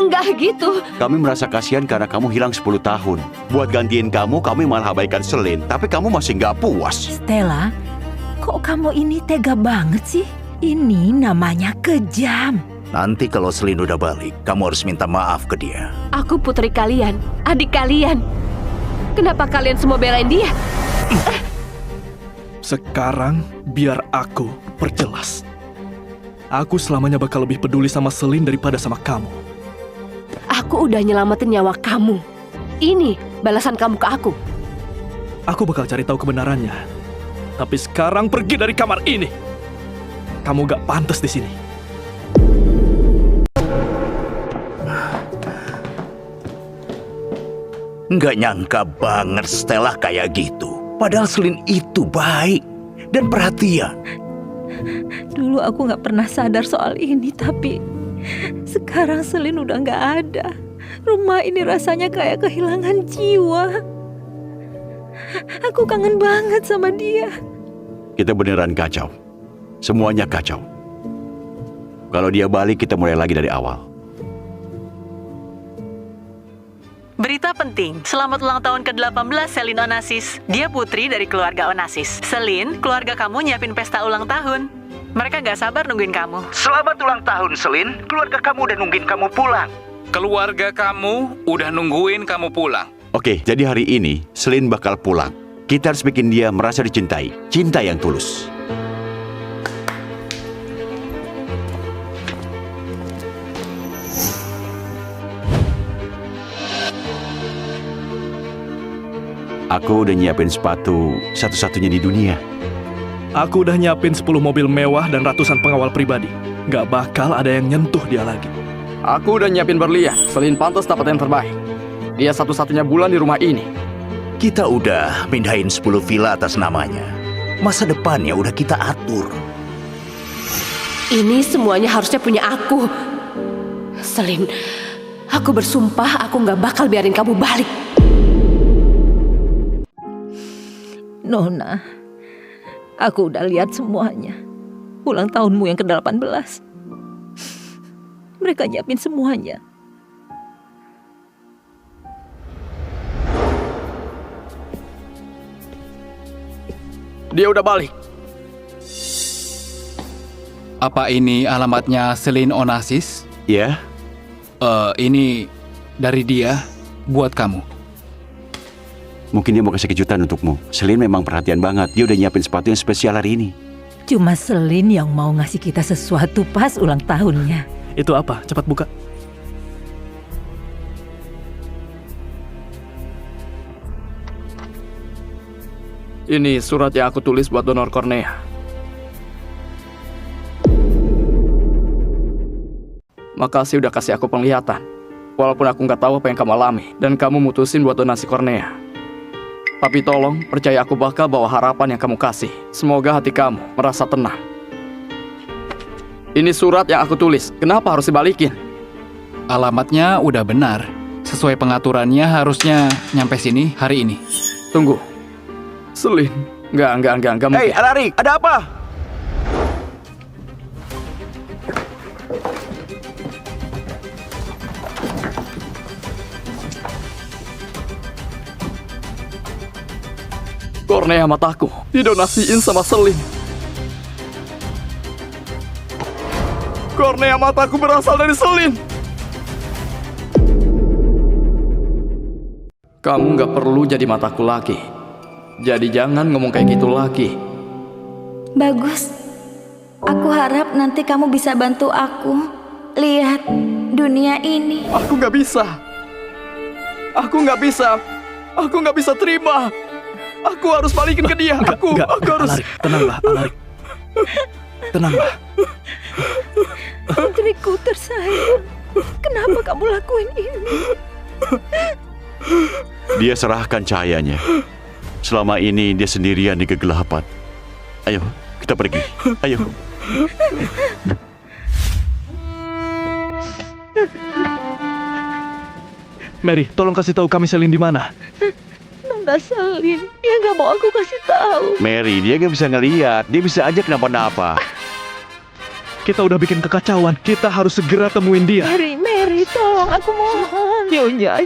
enggak gitu. Kami merasa kasihan karena kamu hilang 10 tahun. Buat gantiin kamu malah abaikan Selin. Tapi kamu masih nggak puas. Stella, kok kamu ini tega banget sih? Ini namanya kejam. Nanti kalau Selin udah balik, kamu harus minta maaf ke dia. Aku putri kalian, adik kalian. Kenapa kalian semua belain dia? Sekarang biar aku perjelas. Aku selamanya bakal lebih peduli sama Selin daripada sama kamu. Aku udah nyelamatin nyawa kamu. Ini balasan kamu ke aku. Aku bakal cari tahu kebenarannya. Tapi sekarang pergi dari kamar ini. Kamu gak pantas di sini. Nggak nyangka banget Stella kayak gitu. Padahal Selin itu baik dan perhatian. Dulu aku gak pernah sadar soal ini, tapi sekarang Selin udah gak ada. Rumah ini rasanya kayak kehilangan jiwa. Aku kangen banget sama dia. Kita beneran kacau. Semuanya kacau. Kalau dia balik, kita mulai lagi dari awal. Berita penting, selamat ulang tahun ke-18 Selin Onassis. Dia putri dari keluarga Onassis. Selin, keluarga kamu nyiapin pesta ulang tahun. Mereka gak sabar nungguin kamu. Selamat ulang tahun, Selin. Keluarga kamu udah nungguin kamu pulang. Keluarga kamu udah nungguin kamu pulang. Oke, jadi hari ini Selin bakal pulang. Kita harus bikin dia merasa dicintai. Cinta yang tulus. Aku udah nyiapin sepatu satu-satunya di dunia. Aku udah nyiapin 10 mobil mewah dan ratusan pengawal pribadi. Gak bakal ada yang nyentuh dia lagi. Aku udah nyiapin berlian, Selin pantas dapat yang terbaik. Dia satu-satunya bulan di rumah ini. Kita udah pindahin 10 villa atas namanya. Masa depannya udah kita atur. Ini semuanya harusnya punya aku. Selin, aku bersumpah aku gak bakal biarin kamu balik. Nona, aku udah lihat semuanya. Ulang tahunmu yang ke-18. Mereka nyiapin semuanya. Dia udah balik. Apa ini alamatnya Celine Onassis? Ya. Ini dari dia buat kamu. Mungkin dia mau kasih kejutan untukmu. Celine memang perhatian banget. Dia udah nyiapin sepatu yang spesial hari ini. Cuma Celine yang mau ngasih kita sesuatu pas ulang tahunnya. Itu apa? Cepat buka. Ini surat yang aku tulis buat donor kornea. Makasih udah kasih aku penglihatan. Walaupun aku nggak tahu apa yang kamu alami dan kamu mutusin buat donasi kornea. Tapi tolong percaya aku bakal bawa harapan yang kamu kasih. Semoga hati kamu merasa tenang. Ini surat yang aku tulis. Kenapa harus dibalikin? Alamatnya udah benar. Sesuai pengaturannya harusnya nyampe sini hari ini. Tunggu. Celine. Enggak mungkin. Hei, Alarik, ada apa? Kornea mataku didonasiin sama Celine. Kornea mataku berasal dari Celine. Kamu nggak perlu jadi mataku lagi. Jadi jangan ngomong kayak gitu lagi. Bagus. Aku harap nanti kamu bisa bantu aku lihat dunia ini. Aku nggak bisa. Aku nggak bisa terima. Aku harus balikin ke dia. Aku harus. Alarik, tenanglah, Alarik. Tenanglah. Putriku tersayang, kenapa kamu lakuin ini? Dia serahkan cahayanya. Selama ini dia sendirian di kegelapan. Ayo, kita pergi. Ayo. Mary, tolong kasih tahu kami Celine di mana. Nona Celine, dia nggak mau aku kasih tahu. Mary, dia nggak bisa ngeliat. Dia bisa aja kenapa-napa. Kita udah bikin kekacauan. Kita harus segera temuin dia. Mary, tolong aku mohon. Nyonya,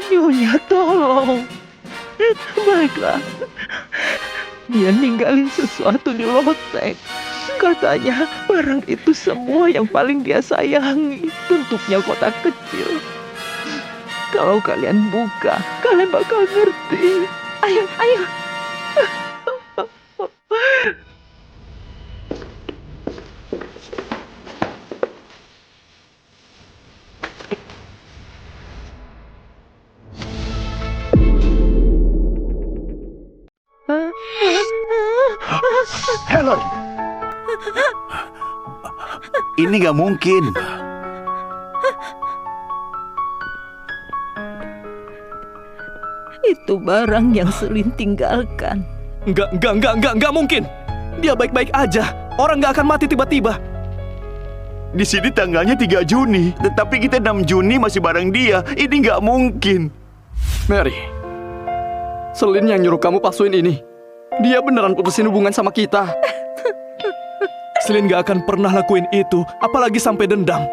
tolong. Baiklah. Dia ninggalin sesuatu di loteng. Katanya barang itu semua yang paling dia sayangi. Bentuknya kotak kecil. Kalau kalian buka, kalian bakal ngerti. Ayo. Helen! Ini gak mungkin. Itu barang yang Celine tinggalkan. Enggak mungkin. Dia baik-baik aja. Orang gak akan mati tiba-tiba. Di sini tanggalnya 3 Juni, tetapi kita 6 Juni masih bareng dia. Ini nggak mungkin. Mary, Celine yang nyuruh kamu pasuin ini. Dia beneran putusin hubungan sama kita. Celine gak akan pernah lakuin itu, apalagi sampai dendam.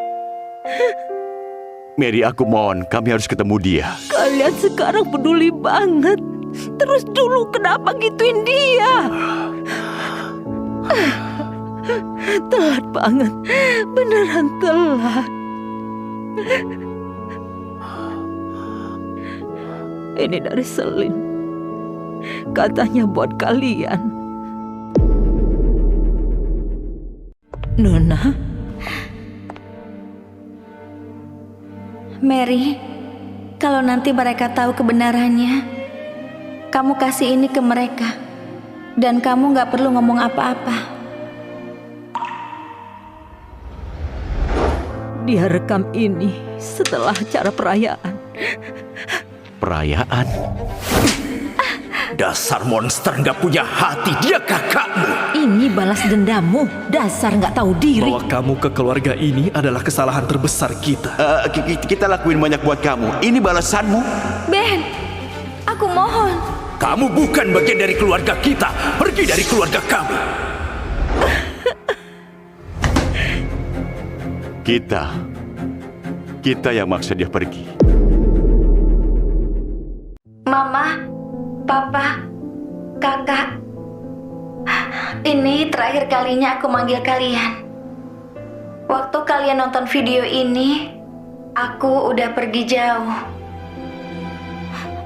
Mary, aku mohon, kami harus ketemu dia. Kalian sekarang peduli banget. Terus dulu kenapa gituin dia? Telat banget. Beneran telat. Ini dari Celine. Katanya buat kalian. Nona? Mary, kalau nanti mereka tahu kebenarannya, kamu kasih ini ke mereka. Dan kamu gak perlu ngomong apa-apa. Dia rekam ini setelah acara perayaan. Perayaan? Dasar monster nggak punya hati, dia kakakmu. Ini balas dendammu, dasar nggak tahu diri. Bawa kamu ke keluarga ini adalah kesalahan terbesar kita. Kita lakuin banyak buat kamu. Ini balasanmu. Ben, aku mohon. Kamu bukan bagian dari keluarga kita. Pergi dari keluarga kami. Kita yang maksa dia pergi. Mama, Papa, Kakak, ini terakhir kalinya aku manggil kalian. Waktu kalian nonton video ini, aku udah pergi jauh.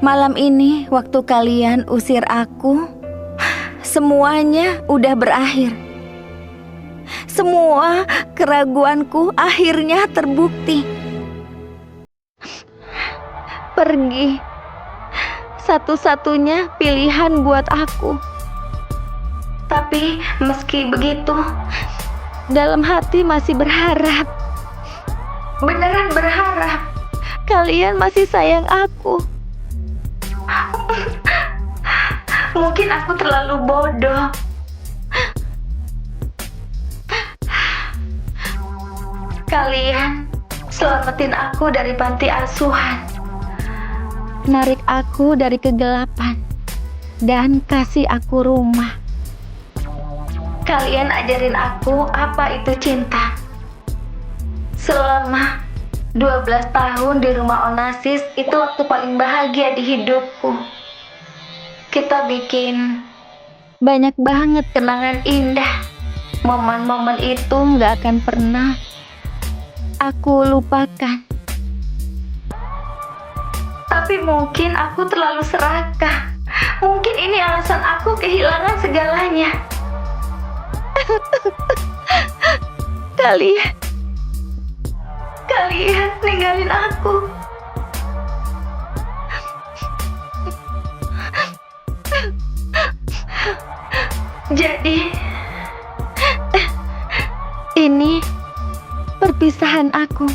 Malam ini, waktu kalian usir aku, semuanya udah berakhir. Semua keraguanku akhirnya terbukti. Pergi, satu-satunya pilihan buat aku. Tapi meski begitu, dalam hati masih berharap. Beneran berharap kalian masih sayang aku. Mungkin aku terlalu bodoh. Kalian selamatin aku dari panti asuhan, narik aku dari kegelapan, dan kasih aku rumah. Kalian ajarin aku apa itu cinta. Selama 12 tahun di rumah Onassis, itu waktu paling bahagia di hidupku. Kita bikin banyak banget kenangan indah. Momen-momen itu gak akan pernah aku lupakan. Tapi mungkin aku terlalu serakah. Mungkin ini alasan aku kehilangan segalanya. Kalian ninggalin aku. Jadi ini perpisahan aku.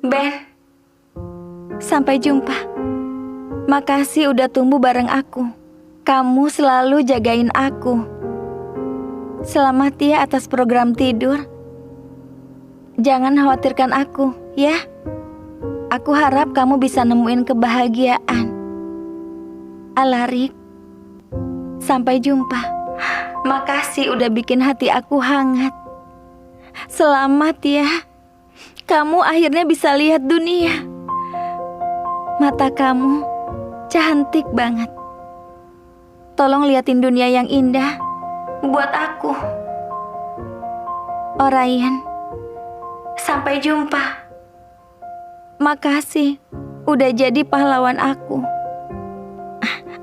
Ben, sampai jumpa. Makasih udah tumbuh bareng aku. Kamu selalu jagain aku. Selamat ya atas program tidur. Jangan khawatirkan aku, ya. Aku harap kamu bisa nemuin kebahagiaan. Alarik, sampai jumpa. Makasih udah bikin hati aku hangat. Selamat ya. Kamu akhirnya bisa lihat dunia. Mata kamu cantik banget. Tolong liatin dunia yang indah buat aku. Orion, sampai jumpa. Makasih udah jadi pahlawan aku.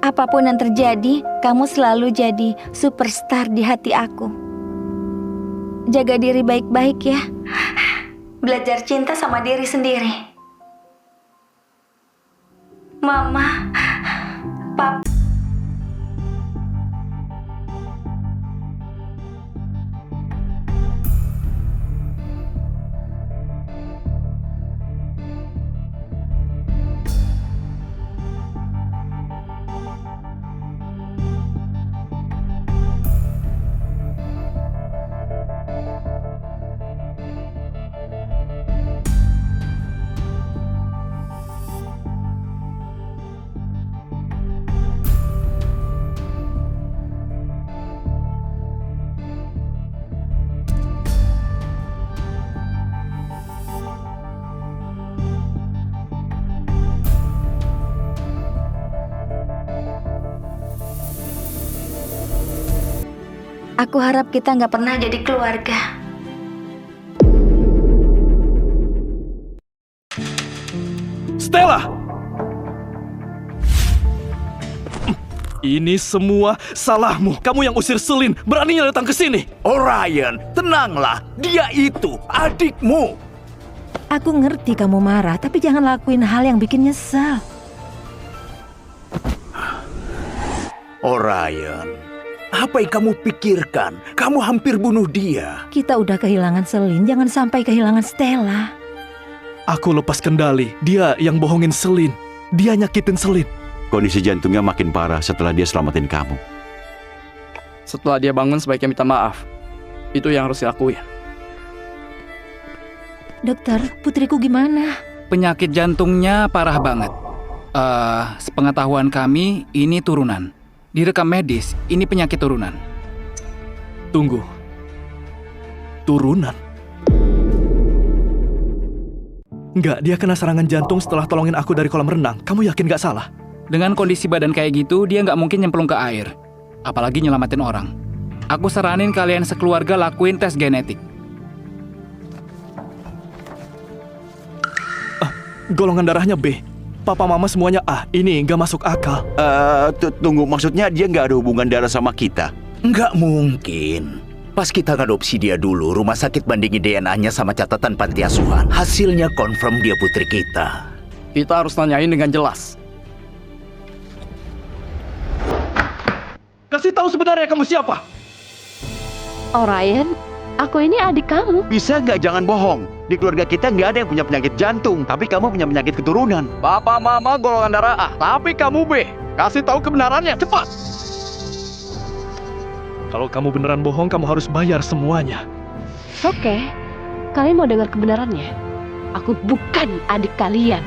Apapun yang terjadi, kamu selalu jadi superstar di hati aku. Jaga diri baik-baik ya. Belajar cinta sama diri sendiri. Mama, Papa. Aku harap kita nggak pernah jadi keluarga. Stella! Ini semua salahmu. Kamu yang usir Selin, beraninya datang ke sini. Orion, tenanglah. Dia itu adikmu. Aku ngerti kamu marah, tapi jangan lakuin hal yang bikin nyesal. Orion, apa yang kamu pikirkan? Kamu hampir bunuh dia. Kita udah kehilangan Selin, jangan sampai kehilangan Stella. Aku lepas kendali. Dia yang bohongin Selin. Dia nyakitin Selin. Kondisi jantungnya makin parah setelah dia selamatin kamu. Setelah dia bangun, sebaiknya minta maaf. Itu yang harus dilakuin. Dokter, putriku gimana? Penyakit jantungnya parah banget. Sepengetahuan kami, ini turunan. Direkam medis, ini penyakit turunan. Tunggu. Turunan? Enggak, dia kena serangan jantung setelah tolongin aku dari kolam renang. Kamu yakin gak salah? Dengan kondisi badan kayak gitu, dia nggak mungkin nyemplung ke air. Apalagi nyelamatin orang. Aku saranin kalian sekeluarga lakuin tes genetik. Golongan darahnya B. Papa mama semuanya A. Ini nggak masuk akal. Tunggu, maksudnya dia nggak ada hubungan darah sama kita? Nggak mungkin. Pas kita ngadopsi dia dulu, rumah sakit bandingi DNA-nya sama catatan panti asuhan. Hasilnya confirm dia putri kita. Kita harus nanyain dengan jelas. Kasih tahu sebenarnya kamu siapa? Oh Ryan, aku ini adik kamu. Bisa nggak jangan bohong? Di keluarga kita nggak ada yang punya penyakit jantung, tapi kamu punya penyakit keturunan. Papa mama golongan darah A, tapi kamu B. Kasih tahu kebenarannya, cepat. Kalau kamu beneran bohong, kamu harus bayar semuanya. Oke, kalian mau dengar kebenarannya? Aku bukan adik kalian.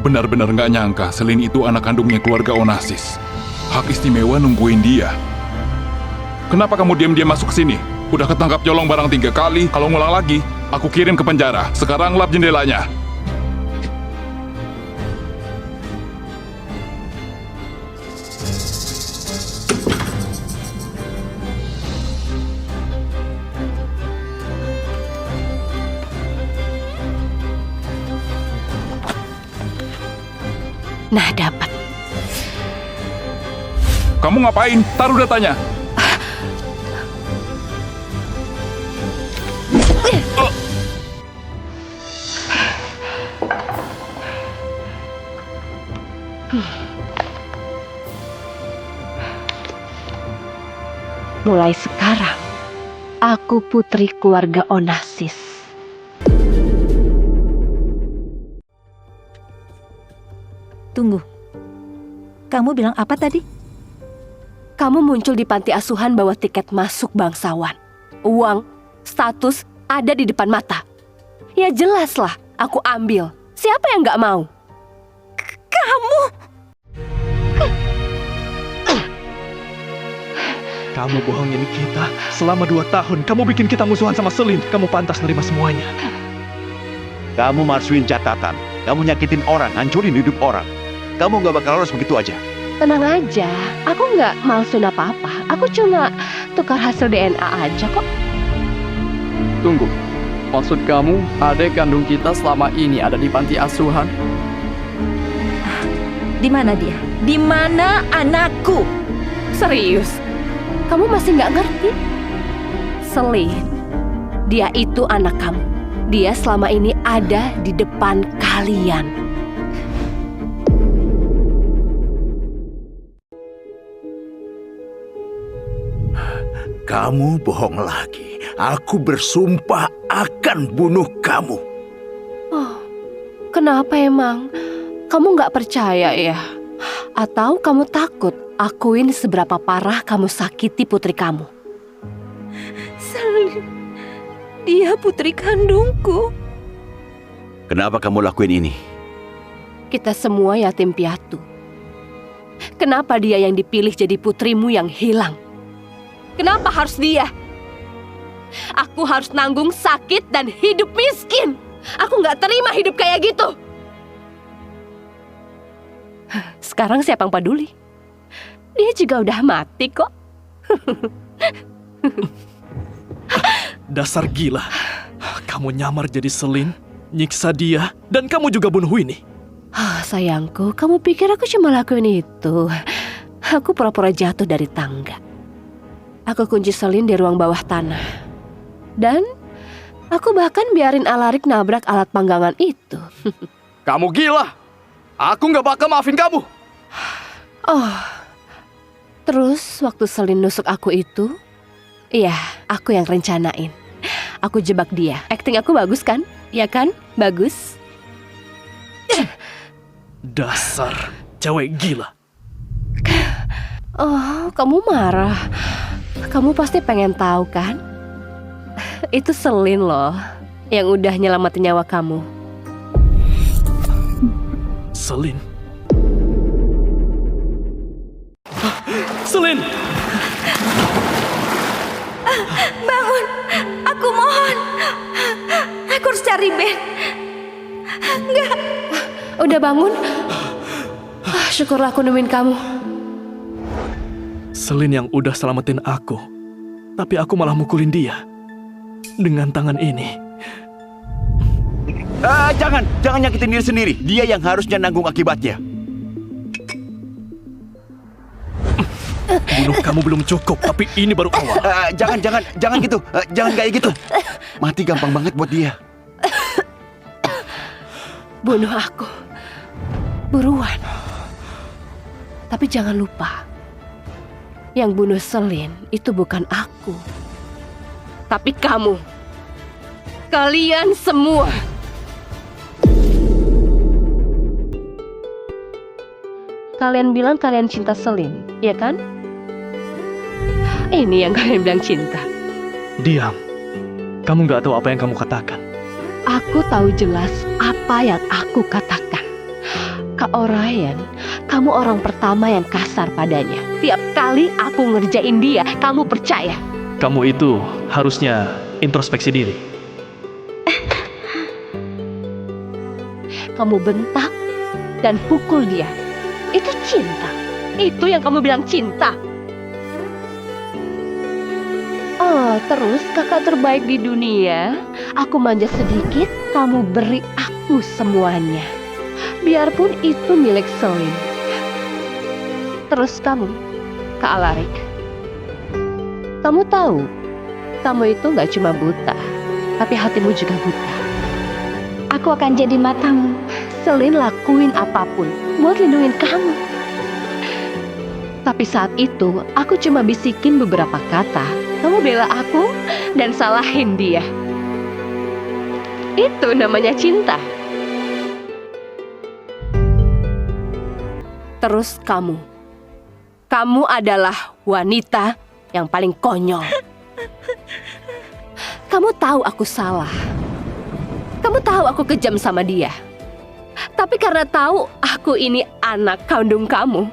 Benar-benar nggak nyangka Selin itu anak kandungnya keluarga Onassis. Hak istimewa nungguin dia. Kenapa kamu diam-diam masuk ke sini? Udah ketangkap nyolong barang 3 kali, kalau ngulang lagi, aku kirim ke penjara. Sekarang lap jendelanya. Nah, dapat. Kamu ngapain? Taruh datanya. Mulai sekarang, aku putri keluarga Onassis. Tunggu. Kamu bilang apa tadi? Kamu muncul di panti asuhan bawa tiket masuk bangsawan. Uang, status ada di depan mata. Ya jelaslah, aku ambil. Siapa yang nggak mau? Kamu! Kamu bohongin kita selama 2 tahun. Kamu bikin kita musuhan sama Selin. Kamu pantas nerima semuanya. Kamu marsuin catatan. Kamu nyakitin orang, hancurin hidup orang. Kamu nggak bakal lolos begitu aja. Tenang aja, aku nggak malsuin apa-apa. Aku cuma tukar hasil DNA aja kok. Tunggu, maksud kamu adik kandung kita selama ini ada di panti asuhan? Di mana dia? Di mana anakku? Serius? Kamu masih nggak ngerti? Selin, dia itu anak kamu. Dia selama ini ada di depan kalian. Kamu bohong lagi. Aku bersumpah akan bunuh kamu. Oh, kenapa emang? Kamu nggak percaya ya? Atau kamu takut akuin seberapa parah kamu sakiti putri kamu? Selin, dia putri kandungku. Kenapa kamu lakuin ini? Kita semua yatim piatu. Kenapa dia yang dipilih jadi putrimu yang hilang? Kenapa harus dia? Aku harus nanggung sakit dan hidup miskin. Aku nggak terima hidup kayak gitu. Sekarang siapa yang peduli? Dia juga udah mati kok. Dasar gila. Kamu nyamar jadi Selin, nyiksa dia, dan kamu juga bunuh ini. Sayangku, kamu pikir aku cuma lakuin itu? Aku pura-pura jatuh dari tangga. Aku kunci Selin di ruang bawah tanah. Dan aku bahkan biarin Alarik nabrak alat panggangan itu. Kamu gila! Aku nggak bakal maafin kamu! Oh, terus waktu Selin nusuk aku itu, iya, aku yang rencanain. Aku jebak dia. Akting aku bagus kan? Ya kan? Bagus. Dasar cewek gila. Oh, kamu marah. Kamu pasti pengen tahu kan? Itu Selin loh, yang udah nyelamatin nyawa kamu. Selin. Selin! cari Ben. Enggak. Udah bangun? Syukurlah aku nemuin kamu. Selin yang udah selamatin aku, tapi aku malah mukulin dia dengan tangan ini. Jangan nyakitin diri sendiri. Dia yang harusnya nanggung akibatnya. Bunuh kamu belum cukup, tapi ini baru awal. Jangan gitu. Jangan kayak gitu. Mati gampang banget buat dia. Bunuh aku. Buruan. Tapi jangan lupa, yang bunuh Selin itu bukan aku, tapi kamu. Kalian semua. Kalian bilang kalian cinta Selin, ya kan? Ini yang kalian bilang cinta. Diam. Kamu nggak tahu apa yang kamu katakan. Aku tahu jelas apa yang aku katakan. Kak Orion, kamu orang pertama yang kasar padanya. Tiap kali aku ngerjain dia, kamu percaya. Kamu itu harusnya introspeksi diri. Kamu bentak dan pukul dia. Itu cinta. Itu yang kamu bilang cinta. Oh, terus kakak terbaik di dunia, aku manja sedikit, kamu beri aku semuanya. Biarpun itu milik Selin. Terus kamu, Kak Alarik, kamu tahu, kamu itu gak cuma buta, tapi hatimu juga buta. Aku akan jadi matamu. Selin lakuin apapun buat lindungin kamu. Tapi saat itu, aku cuma bisikin beberapa kata. Kamu bela aku dan salahin dia. Itu namanya cinta. Terus kamu adalah wanita yang paling konyol. Kamu tahu aku salah. Kamu tahu aku kejam sama dia. Tapi karena tahu aku ini anak kandung kamu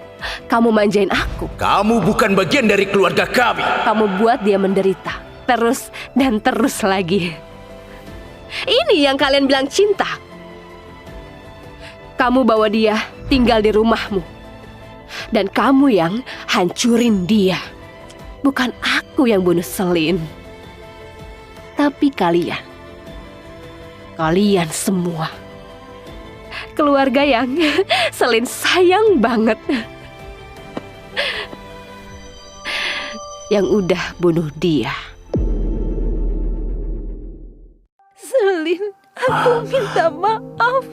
manjain aku. Kamu bukan bagian dari keluarga kami. Kamu buat dia menderita. Terus dan terus lagi. Ini yang kalian bilang cinta. Kamu bawa dia tinggal di rumahmu. Dan kamu yang hancurin dia. Bukan aku yang bunuh Selin. Tapi kalian semua. Keluarga yang Selin sayang banget. Yang udah bunuh dia. Selin, aku minta maaf.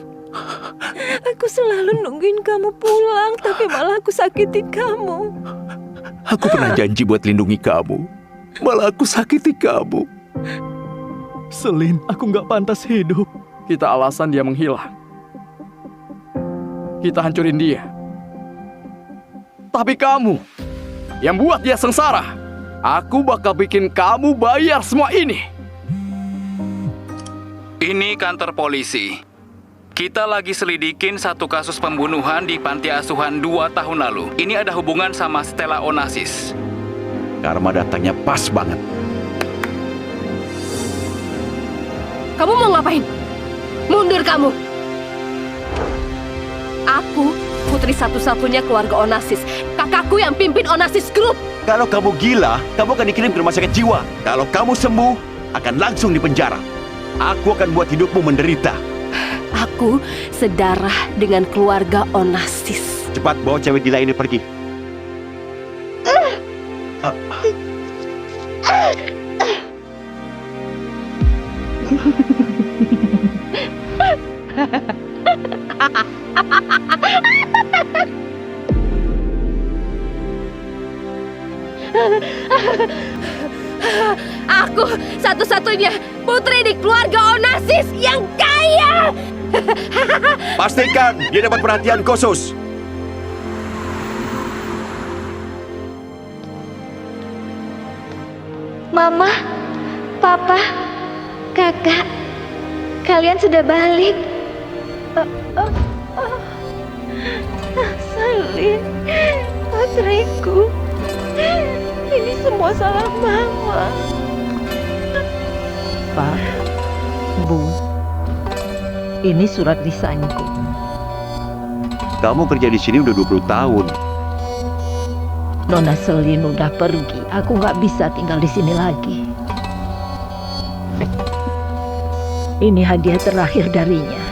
Aku selalu nungguin kamu pulang, tapi malah aku sakitin kamu. Aku pernah janji buat lindungi kamu, malah aku sakiti kamu. Selin, aku nggak pantas hidup. Kita alasan dia menghilang. Kita hancurin dia. Tapi kamu yang buat dia sengsara. Aku bakal bikin kamu bayar semua ini. Ini kantor polisi. Kita lagi selidikin satu kasus pembunuhan di panti asuhan 2 tahun lalu. Ini ada hubungan sama Stella Onassis. Karma datangnya pas banget. Kamu mau ngapain? Mundur kamu. Aku putri satu-satunya keluarga Onassis. Kakakku yang pimpin Onassis Group. Kalau kamu gila, kamu akan dikirim ke rumah sakit jiwa. Kalau kamu sembuh, akan langsung dipenjara. Aku akan buat hidupmu menderita. Aku sedarah dengan keluarga Onassis. Cepat bawa cewek gila ini pergi. Aku satu-satunya putri di keluarga Onassis yang kaya. Pastikan dia dapat perhatian khusus. Mama, Papa, Kakak, kalian sudah balik. Selin, putriku, ini semua salah Mama. Pak, Bu, Ini surat resign-ku. Kamu kerja di sini udah 20 tahun. Nona Selin udah pergi. Aku nggak bisa tinggal di sini lagi. Ini hadiah terakhir darinya.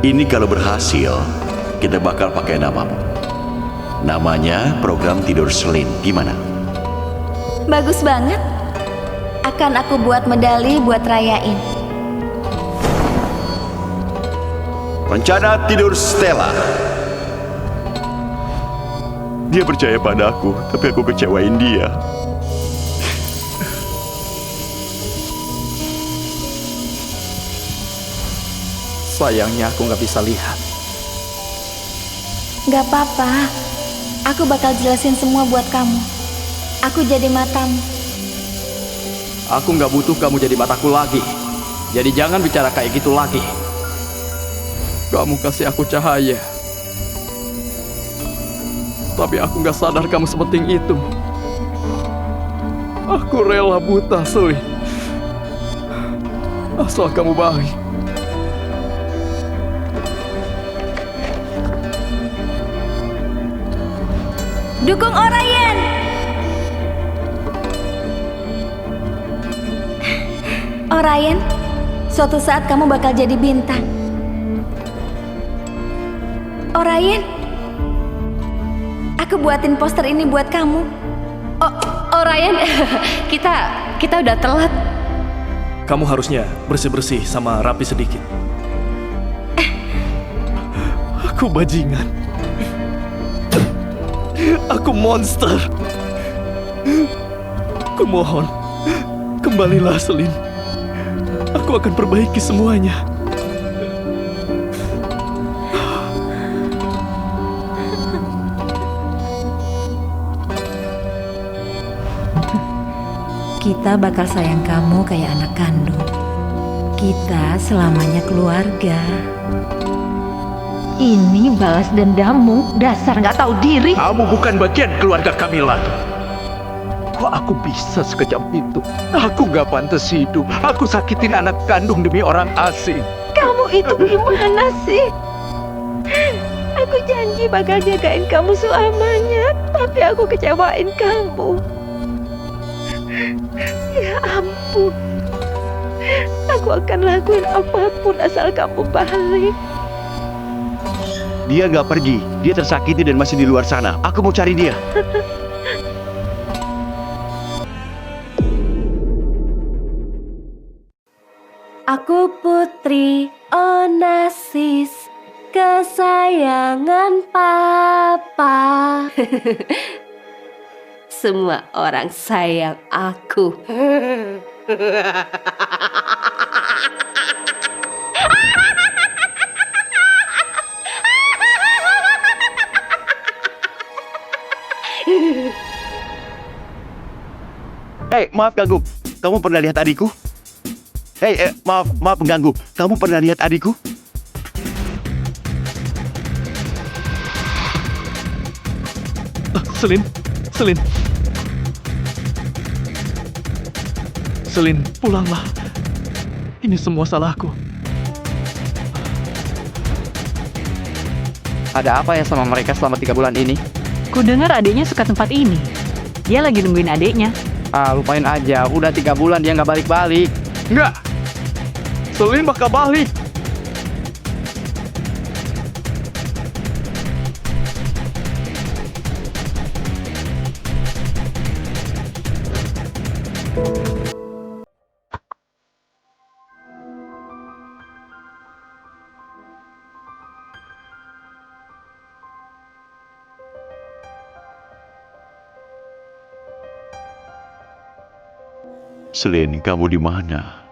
Ini kalau berhasil, kita bakal pakai namamu. Namanya program tidur Selin. Gimana? Bagus banget. Akan aku buat medali buat rayain. Rencana tidur Stella. Dia percaya pada aku, tapi aku kecewain dia. Sayangnya aku nggak bisa lihat. Gak apa-apa. Aku bakal jelasin semua buat kamu. Aku jadi matamu. Aku nggak butuh kamu jadi mataku lagi. Jadi jangan bicara kayak gitu lagi. Kamu kasih aku cahaya. Tapi aku nggak sadar kamu sepenting itu. Aku rela buta, Sui. Asal kamu baik. Dukung Orion! Orion, suatu saat kamu bakal jadi bintang. Orion, aku buatin poster ini buat kamu. Orion, kita udah telat. Kamu harusnya bersih-bersih sama rapi sedikit. Aku bajingan. Aku monster. Aku mohon, kembalilah Selin. Aku akan perbaiki semuanya. Kita bakal sayang kamu kayak anak kandung. Kita selamanya keluarga. Ini balas dendammu, dasar nggak tahu diri. Kamu bukan bagian keluarga kami lagi. Kok aku bisa sekejam itu? Aku nggak pantas hidup. Aku sakitin anak kandung demi orang asing. Kamu itu gimana sih? Aku janji bakal jagain kamu selamanya, tapi aku kecewain kamu. Ya ampun. Aku akan lakuin apapun asal kamu balik. Dia nggak pergi. Dia tersakiti dan masih di luar sana. Aku mau cari dia. Aku putri Onassis, kesayangan papa. Semua orang sayang aku. Hei, maaf ganggu. Kamu pernah lihat adikku? Hei, maaf mengganggu. Kamu pernah lihat adikku? Selin, pulanglah. Ini semua salahku. Ada apa ya sama mereka selama 3 bulan ini? Ku dengar adiknya suka tempat ini. Dia lagi nungguin adiknya. Lupain aja. Udah 3 bulan dia nggak balik-balik. Nggak! Selin bakal balik. Selin, kamu di mana?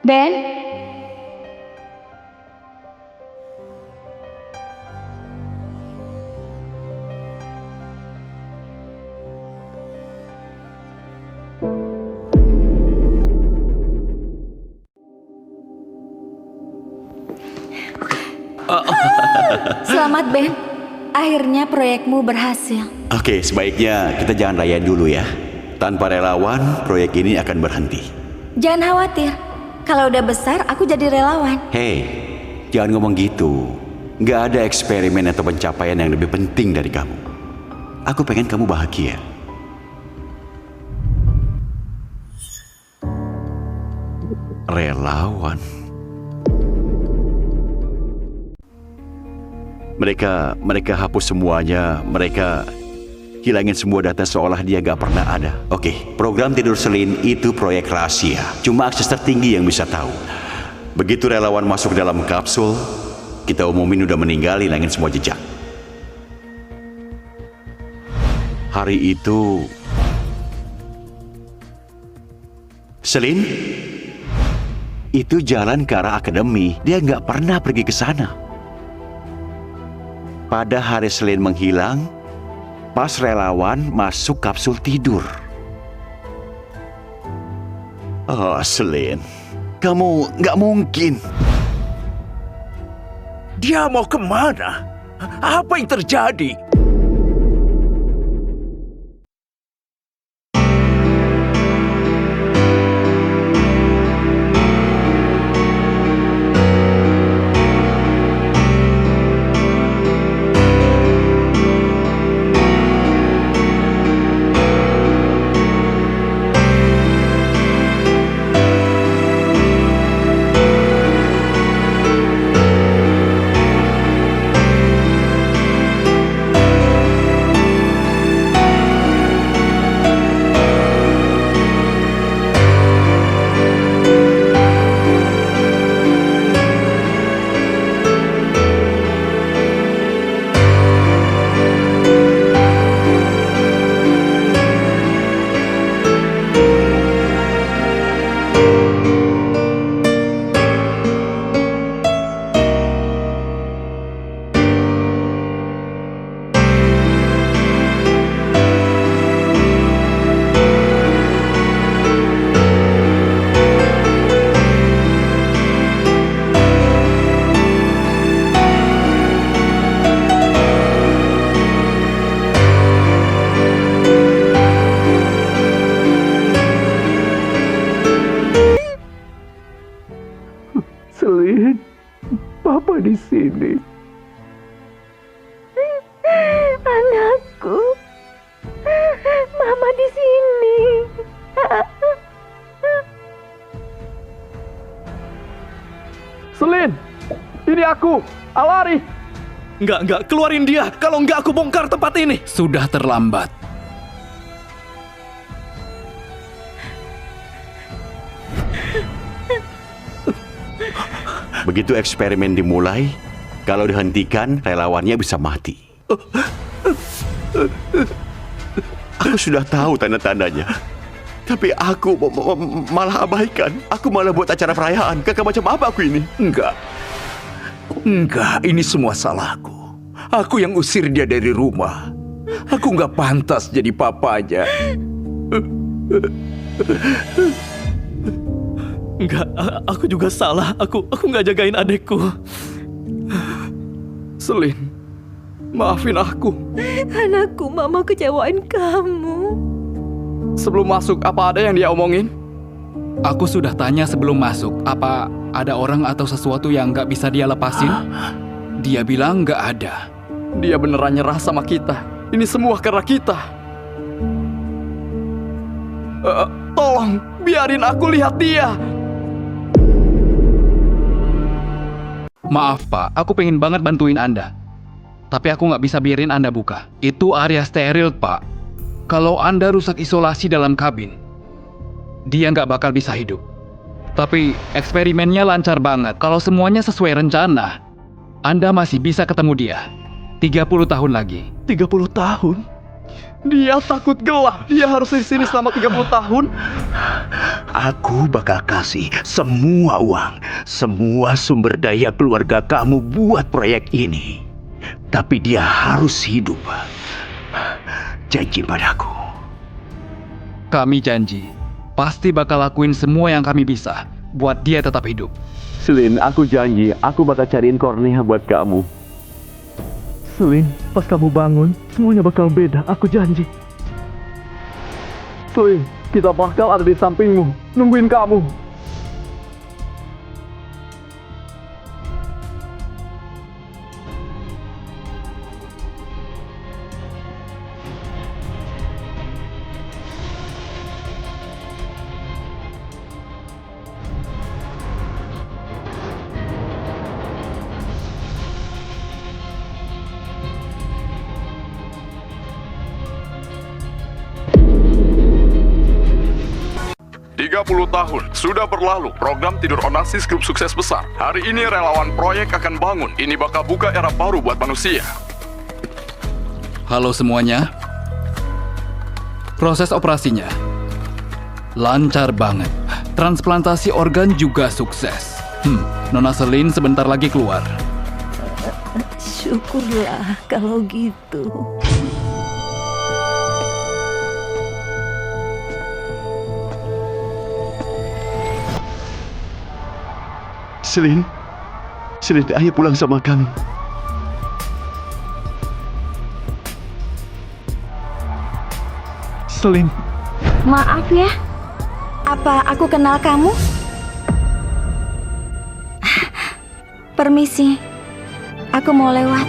Ben? Selamat Ben, akhirnya proyekmu berhasil. Oke, sebaiknya kita jangan layan dulu ya. Tanpa relawan, proyek ini akan berhenti. Jangan khawatir, kalau udah besar aku jadi relawan. Hei, jangan ngomong gitu. Nggak ada eksperimen atau pencapaian yang lebih penting dari kamu. Aku pengen kamu bahagia. Relawan. Mereka hapus semuanya. Mereka hilangin semua data seolah dia gak pernah ada. Oke, program tidur Selin itu proyek rahasia. Cuma akses tertinggi yang bisa tahu. Begitu relawan masuk dalam kapsul, kita umumin udah meninggal, hilangin semua jejak. Hari itu Selin itu jalan ke arah akademi. Dia gak pernah pergi ke sana. Pada hari Selin menghilang, pas relawan masuk kapsul tidur. Oh, Selin, kamu nggak mungkin. Dia mau kemana? Apa yang terjadi? Selin, Papa di sini. Anakku, Mama di sini. Selin, ini aku, Alari. Enggak, keluarin dia. Kalau enggak aku bongkar tempat ini. Sudah terlambat. Begitu eksperimen dimulai, kalau dihentikan, relawannya bisa mati. Aku sudah tahu tanda-tandanya. Tapi aku malah abaikan. Aku malah buat acara perayaan. Kakak macam apa aku ini? Enggak, ini semua salahku. Aku yang usir dia dari rumah. Aku nggak pantas jadi papanya. Enggak, aku juga salah. Aku nggak jagain adekku. Selin, maafin aku. Anakku, Mama kecewain kamu. Sebelum masuk, apa ada yang dia omongin? Aku sudah tanya sebelum masuk, apa ada orang atau sesuatu yang nggak bisa dia lepasin? Dia bilang nggak ada. Dia beneran nyerah sama kita. Ini semua karena kita. Tolong, biarin aku lihat dia. Maaf Pak, aku pengen banget bantuin Anda. Tapi aku nggak bisa biarin Anda buka. Itu area steril Pak. Kalau Anda rusak isolasi dalam kabin, dia nggak bakal bisa hidup. Tapi eksperimennya lancar banget. Kalau semuanya sesuai rencana, Anda masih bisa ketemu dia. 30 tahun lagi. 30 tahun? Dia takut gelap. Dia harus di sini selama 30 tahun. Aku bakal kasih semua uang, semua sumber daya keluarga kamu buat proyek ini. Tapi dia harus hidup. Janji padaku. Kami janji, pasti bakal lakuin semua yang kami bisa buat dia tetap hidup. Selin, aku janji, aku bakal cariin Cornea buat kamu. Selin, pas kamu bangun, semuanya bakal beda, aku janji. Selin, kita bakal ada di sampingmu, nungguin kamu. Tahun sudah berlalu, program Tidur Onassis grup sukses besar. Hari ini relawan proyek akan bangun. Ini bakal buka era baru buat manusia. Halo semuanya. Proses operasinya lancar banget. Transplantasi organ juga sukses. Nona Selin sebentar lagi keluar. Syukurlah kalau gitu. Selin, ayo pulang sama kami. Selin. Maaf ya, apa aku kenal kamu? Permisi, aku mau lewat.